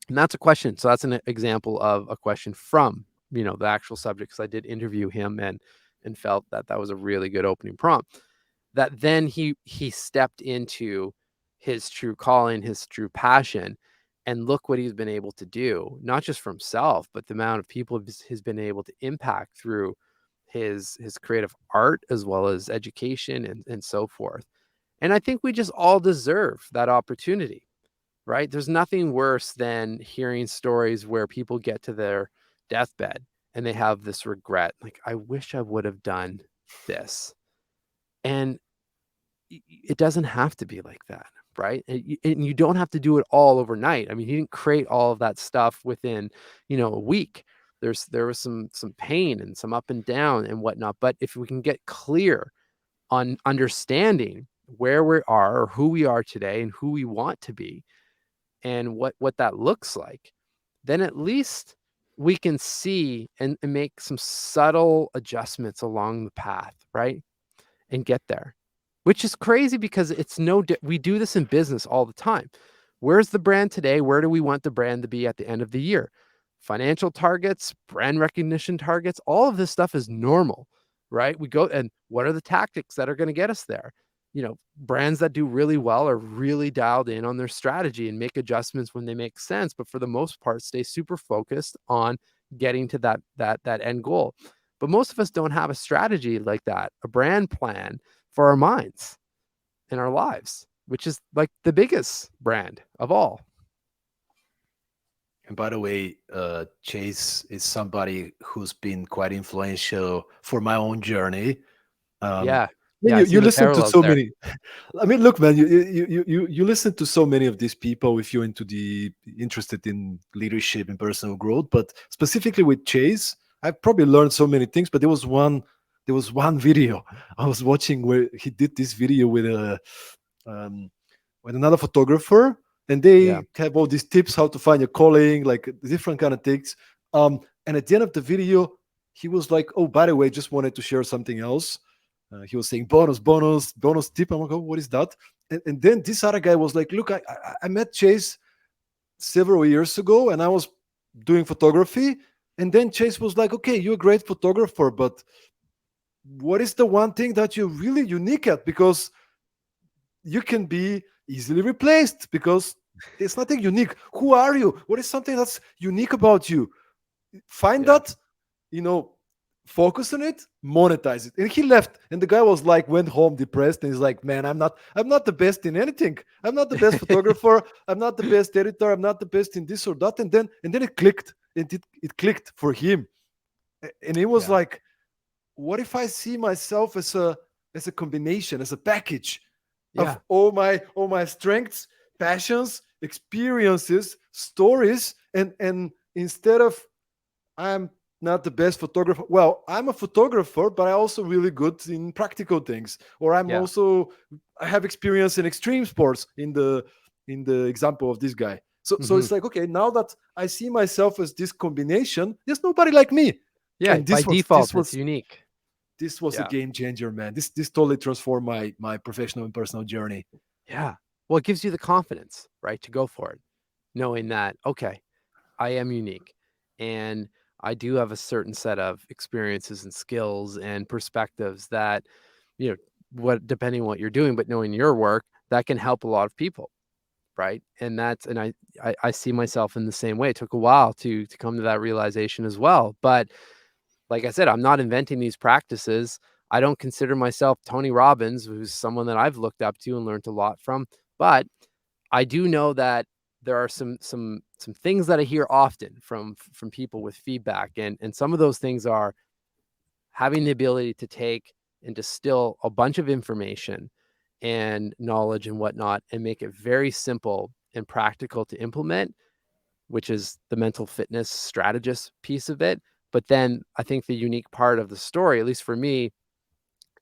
And that's a question. So that's an example of a question from the actual subject, because I did interview him and felt that that was a really good opening prompt. That then he stepped into his true calling, his true passion, and look what he's been able to do, not just for himself, but the amount of people he's been able to impact through his creative art as well as education and so forth. And I think we just all deserve that opportunity, right? There's nothing worse than hearing stories where people get to their deathbed and they have this regret, like, I wish I would have done this. And it doesn't have to be like that, right? And you don't have to do it all overnight. I mean, he didn't create all of that stuff within a week. There was some pain and some up and down and whatnot. But if we can get clear on understanding where we are or who we are today and who we want to be and what that looks like, then at least we can see and make some subtle adjustments along the path, right? And get there, which is crazy because it's we do this in business all the time. Where's the brand today? Where do we want the brand to be at the end of the year? Financial targets, brand recognition targets, all of this stuff is normal, right? We go, and what are the tactics that are going to get us there? Brands that do really well are really dialed in on their strategy and make adjustments when they make sense, but for the most part, stay super focused on getting to that end goal. But most of us don't have a strategy like that, a brand plan for our minds in our lives, which is like the biggest brand of all. And by the way, Chase is somebody who's been quite influential for my own journey. Yeah. I mean, Yeah, I see you the listen to parallels so there. many. I mean, look, man, you listen to so many of these people if you're into the interested in leadership and personal growth. But specifically with Chase, I've probably learned so many things. But there was one video I was watching where he did this video um, with another photographer, and Yeah. they have all these tips how to find your calling, like different kind of things. And at the end of the video, he was like, "Oh, by the way, just wanted to share something else." He was saying bonus tip. I'm like, "Oh, what is that?" And then this other guy was like, "Look, I met Chase several years ago, and I was doing photography." And then Chase was like, "Okay, you're a great photographer, but what is the one thing that you're really unique at? Because you can be easily replaced because there's nothing unique. Who are you? What is something that's unique about you? Find Yeah. that, you know, focus on it, monetize it." And he left. And the guy was like, went home depressed. And he's like, "Man, I'm not the best in anything. I'm not the best photographer. I'm not the best editor. I'm not the best in this or that." And then it clicked. It clicked for him. And it was Yeah. like, what if I see myself as a combination, as a package of Yeah. all my strengths, passions, experiences, stories, and instead of I'm not the best photographer. Well, I'm a photographer, but I'm also really good in practical things. Or Yeah. I have experience in extreme sports in the example of this guy. So Mhm. it's like, okay, now that I see myself as this combination, there's nobody like me. Yeah, And by this was this default, it's was unique. this was a Yeah. game changer, man. This totally transformed my professional and personal journey. Yeah. Well, it gives you the confidence, right, to go for it, knowing that, okay, I am unique and I do have a certain set of experiences and skills and perspectives that, you know, what depending on what you're doing, but knowing your work, that can help a lot of people, right? And I see myself in the same way. It took a while to come to that realization as well. But like I said, I'm not inventing these practices. I don't consider myself Tony Robbins, who's someone that I've looked up to and learned a lot from. But I do know that there are some things that I hear often from people with feedback, and some of those things are having the ability to take and distill a bunch of information and knowledge and whatnot, and make it very simple and practical to implement, which is the mental fitness strategist piece of it. But then I think the unique part of the story, at least for me,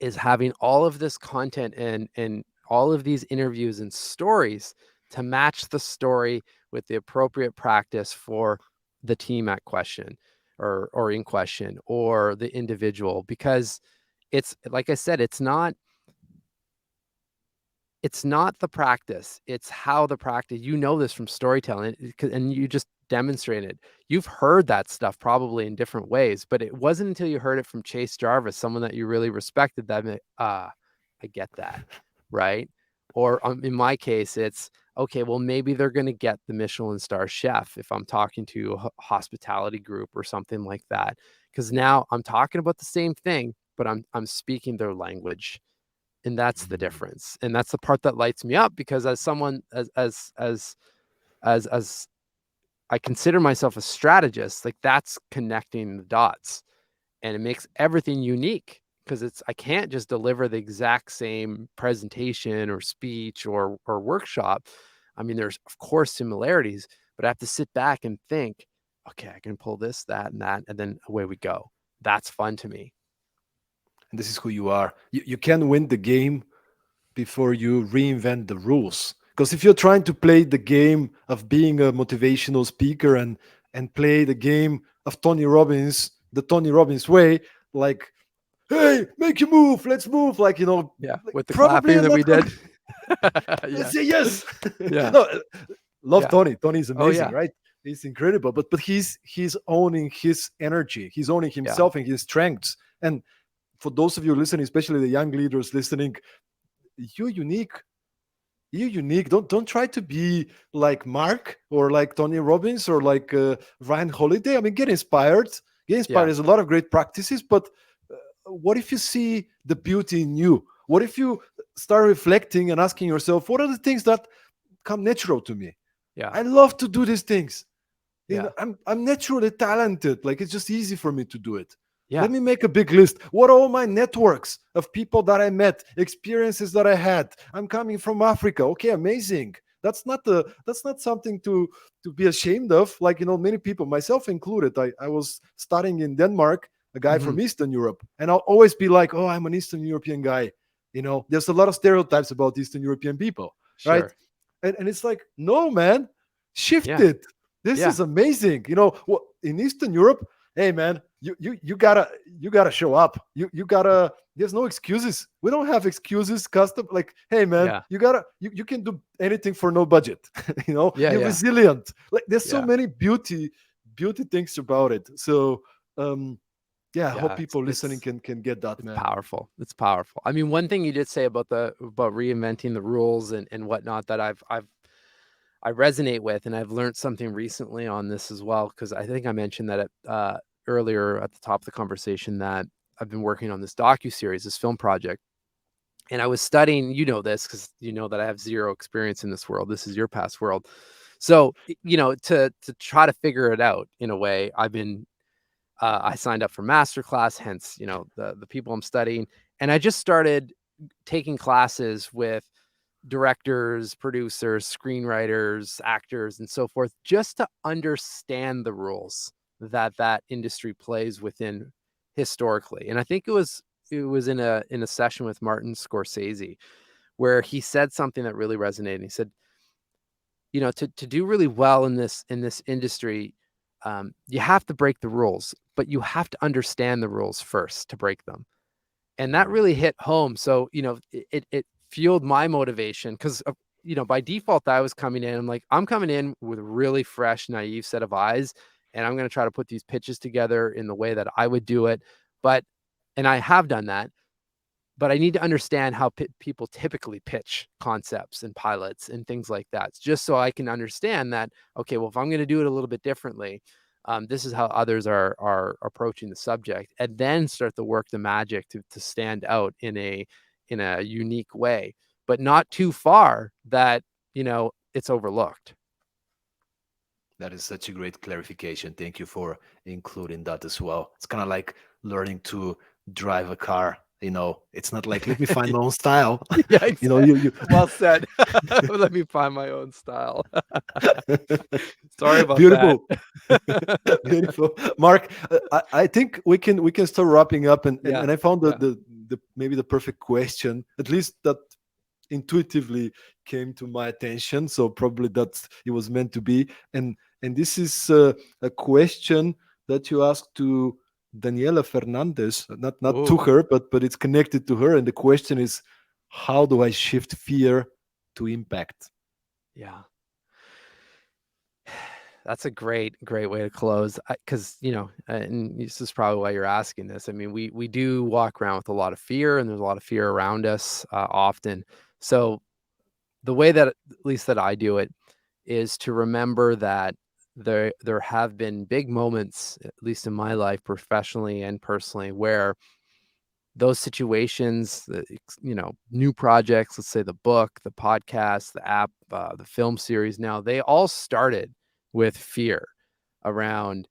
is having all of this content and all of these interviews and stories to match the story with the appropriate practice for the team at question or in question or the individual, because it's like I said, it's not the practice, it's how the practice. You know this from storytelling, and you just demonstrate it. You've heard that stuff probably in different ways, but it wasn't until you heard it from Chase Jarvis, someone that you really respected, that I get that, right? Or in my case, it's okay. Well, maybe they're going to get the Michelin star chef if I'm talking to a hospitality group or something like that, because now I'm talking about the same thing, but I'm speaking their language, and that's the Mhm. difference, and that's the part that lights me up, because as someone as I consider myself a strategist, like that's connecting the dots, and it makes everything unique, because it's I can't just deliver the exact same presentation or speech or workshop. I mean, there's of course similarities, but I have to sit back and think, okay, I can pull this, that, and then away we go. That's fun to me. And this is who you are. You can win the game before you reinvent the rules. Because if you're trying to play the game of being a motivational speaker and play the game of Tony Robbins, the Tony Robbins way, like, hey, make you move, let's move, like, Yeah, like, with the probably clapping you're that not we gonna did. let's Yeah. say yes. Yeah. No, Love Yeah. Tony. Tony is Oh, amazing, yeah. right? He's incredible. But he's owning his energy. He's owning Yeah. himself and his strengths. And for those of you listening, especially the young leaders listening, you're unique. You're unique. Don't try to be like Mark or like Tony Robbins or like Ryan Holiday. I mean, get inspired. Get inspired. Yeah. There's a lot of great practices, but what if you see the beauty in you? What if you start reflecting and asking yourself, what are the things that come natural to me? Yeah. I love to do these things. Yeah. I'm naturally talented. Like it's just easy for me to do it. Let Yeah. me make a big list. What are all my networks of people that I met, experiences that I had? I'm coming from Africa. Okay, amazing. That's not something to be ashamed of. Like, many people, myself included. I was studying in Denmark, a guy Mhm. from Eastern Europe, and I'll always be like, oh, I'm an Eastern European guy. There's a lot of stereotypes about Eastern European people, right? Sure. And it's like, no, man, shift Yeah. it. This Yeah. is amazing. In Eastern Europe, hey man, you gotta show up. You gotta. There's no excuses. We don't have excuses. Custom, like, hey man, Yeah. you can do anything for no budget. Yeah. You're Yeah. resilient. Like there's so Yeah. many beauty things about it. So um yeah, I hope Yeah. people listening It's can get that, It's man. powerful. It's powerful. I mean, one thing you did say about reinventing the rules and whatnot that I resonate with, and I've learned something recently on this as well, because I think I mentioned that earlier at the top of the conversation that I've been working on this docu-series, this film project, and I was studying. You know this because you know that I have zero experience in this world. This is your past world, so to try to figure it out in a way, I signed up for masterclass, hence, the people I'm studying. And I just started taking classes with directors, producers, screenwriters, actors, and so forth, just to understand the rules that industry plays within historically. And I think it was in a session with Martin Scorsese where he said something that really resonated. He said, to do really well in this industry, you have to break the rules, but you have to understand the rules first to break them. And that Mm, really hit home. So, it fueled my motivation because, by default, I was coming in. I'm coming in with a really fresh, naive set of eyes, and I'm going to try to put these pitches together in the way that I would do it. But, and I have done that, but I need to understand how people typically pitch concepts and pilots and things like that, just so I can understand that, okay, well, if I'm going to do it a little bit differently, this is how others are approaching the subject, and then start to work the magic to stand out in a unique way, but not too far that it's overlooked. that is such a great clarification. Thank you for including that as well. It's kind of like learning to drive a car. It's not like let me find my own style. Yeah, You well said. Let me find my own style. Sorry about that. beautiful. Beautiful, Mark. I think we can start wrapping up, and and, Yeah, and I found yeah. the maybe the perfect question, at least that intuitively came to my attention. So probably that it was meant to be. And this is a question that you asked to Daniela Fernandez, not to Oh, her, but it's connected to her. And the question is, how do I shift fear to impact? yeah. That's a great, great way to close. Because and this is probably why you're asking this. I mean, we do walk around with a lot of fear, and there's a lot of fear around us often. So the way that, at least that I do it, is to remember that there have been big moments, at least in my life, professionally and personally, where those situations, new projects, let's say the book, the podcast, the app, the film series, now they all started with fear around,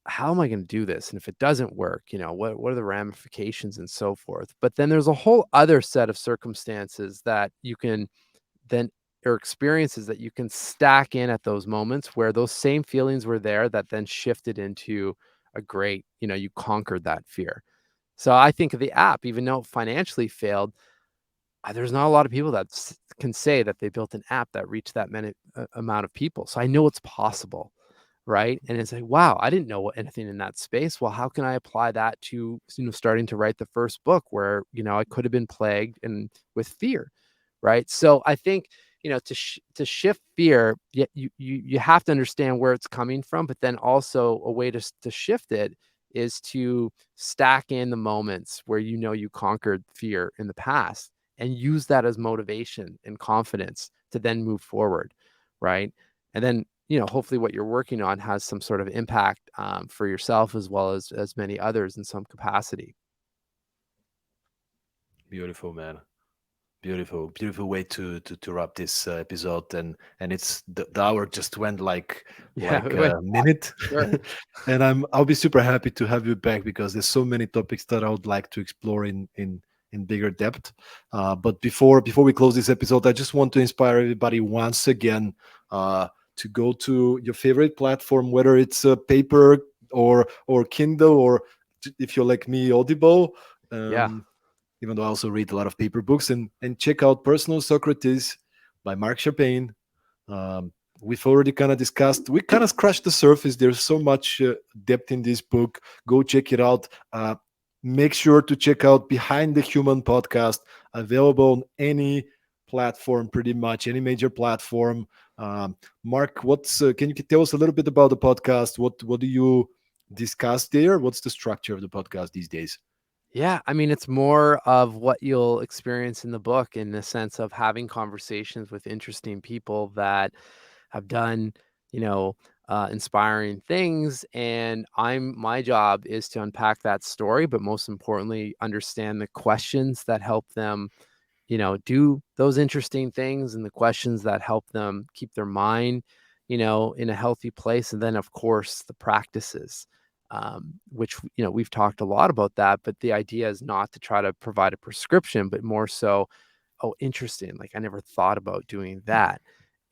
how am I going to do this? And if it doesn't work, what are the ramifications and so forth. But then there's a whole other set of circumstances that you can then, or experiences that you can stack in at those moments where those same feelings were there that then shifted into a great, you conquered that fear. So I think of the app, even though it financially failed, there's not a lot of people that can say that they built an app that reached that many amount of people. So I know it's possible, right? And it's like, wow, I didn't know anything in that space. Well, how can I apply that to starting to write the first book where I could have been plagued and with fear, right? So I think to shift fear, you have to understand where it's coming from, but then also a way to shift it is to stack in the moments where you conquered fear in the past and use that as motivation and confidence to then move forward, right? And then, hopefully what you're working on has some sort of impact for yourself as well as many others in some capacity. Beautiful, man. Beautiful, beautiful way to wrap this episode, and it's the hour just went Yeah, like it went a minute, sure. and I'll be super happy to have you back because there's so many topics that I would like to explore in bigger depth. But before we close this episode, I just want to inspire everybody once again to go to your favorite platform, whether it's paper or Kindle, or if you're like me, Audible. Yeah. Even though I also read a lot of paper books, and check out Personal Socrates by Marc Champagne. Um, we've already kind of discussed, we kind of scratched the surface. There's so much depth in this book. Go check it out. Make sure to check out Behind the Human podcast, available on any platform, pretty much any major platform. Mark, what's can you tell us a little bit about the podcast? What do you discuss there? What's the structure of the podcast these days? Yeah, I mean, it's more of what you'll experience in the book in the sense of having conversations with interesting people that have done, you know, inspiring things. And my job is to unpack that story, but most importantly, understand the questions that help them, do those interesting things and the questions that help them keep their mind, in a healthy place. And then, of course, the practices, which, we've talked a lot about that. But the idea is not to try to provide a prescription, but more so, oh, interesting. Like I never thought about doing that.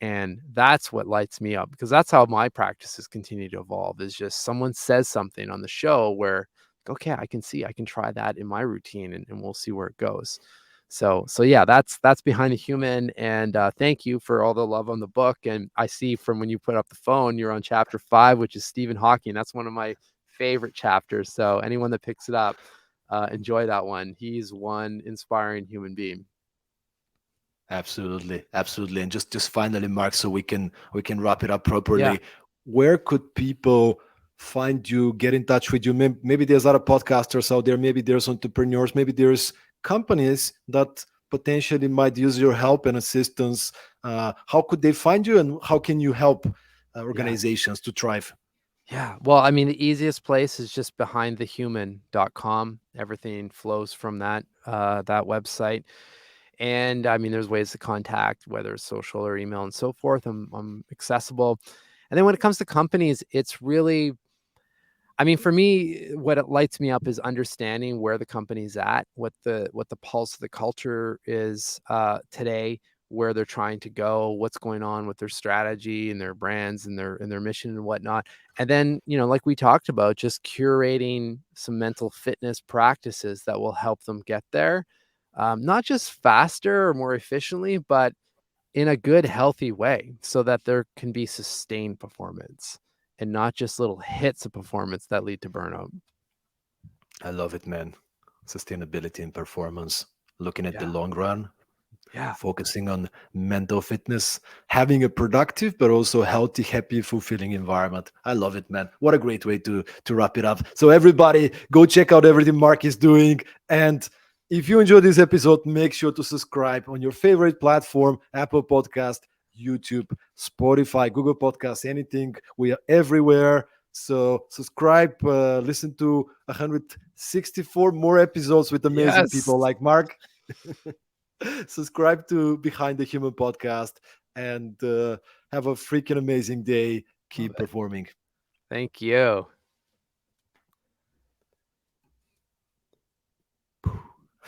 And that's what lights me up because that's how my practices continue to evolve is just someone says something on the show where, okay, I can try that in my routine and we'll see where it goes. So yeah, that's Behind the Human. And thank you for all the love on the book. And I see from when you put up the phone, you're on chapter 5, which is Stephen Hawking. That's one of my favorite chapters. So anyone that picks it up, enjoy that one. He's one inspiring human being. Absolutely, absolutely. And just finally, Mark, so we can wrap it up Yeah. properly. Where could people find you, get in touch with you? Maybe there's other podcasters out there, maybe there's entrepreneurs, maybe there's companies that potentially might use your help and assistance. How could they find you, and how can you help Yeah. organizations to thrive? Yeah. Well, I mean, the easiest place is just behindthehuman.com. Everything flows from that website. And I mean, there's ways to contact, whether it's social or email and so forth. I'm accessible. And then when it comes to companies, it's really, I mean, for me, what it lights me up is understanding where the company's at, what the pulse of the culture is today, where they're trying to go, what's going on with their strategy and their brands and their mission and whatnot. And then, like we talked about, just curating some mental fitness practices that will help them get there, not just faster or more efficiently, but in a good, healthy way so that there can be sustained performance and not just little hits of performance that lead to burnout. I love it, man. Sustainability and performance, looking at the Yeah. long run, Yeah. focusing on mental fitness, having a productive but also healthy, happy, fulfilling environment. I love it, man. What a great way to wrap it up. So everybody, go check out everything Mark is doing. And if you enjoyed this episode, make sure to subscribe on your favorite platform: Apple Podcast, YouTube, Spotify, Google Podcasts, anything. We are everywhere. So subscribe, listen to 164 more episodes with amazing Yes. people like Mark. Subscribe to Behind the Human podcast, and have a freaking amazing day. Love Keep it. performing. Thank you.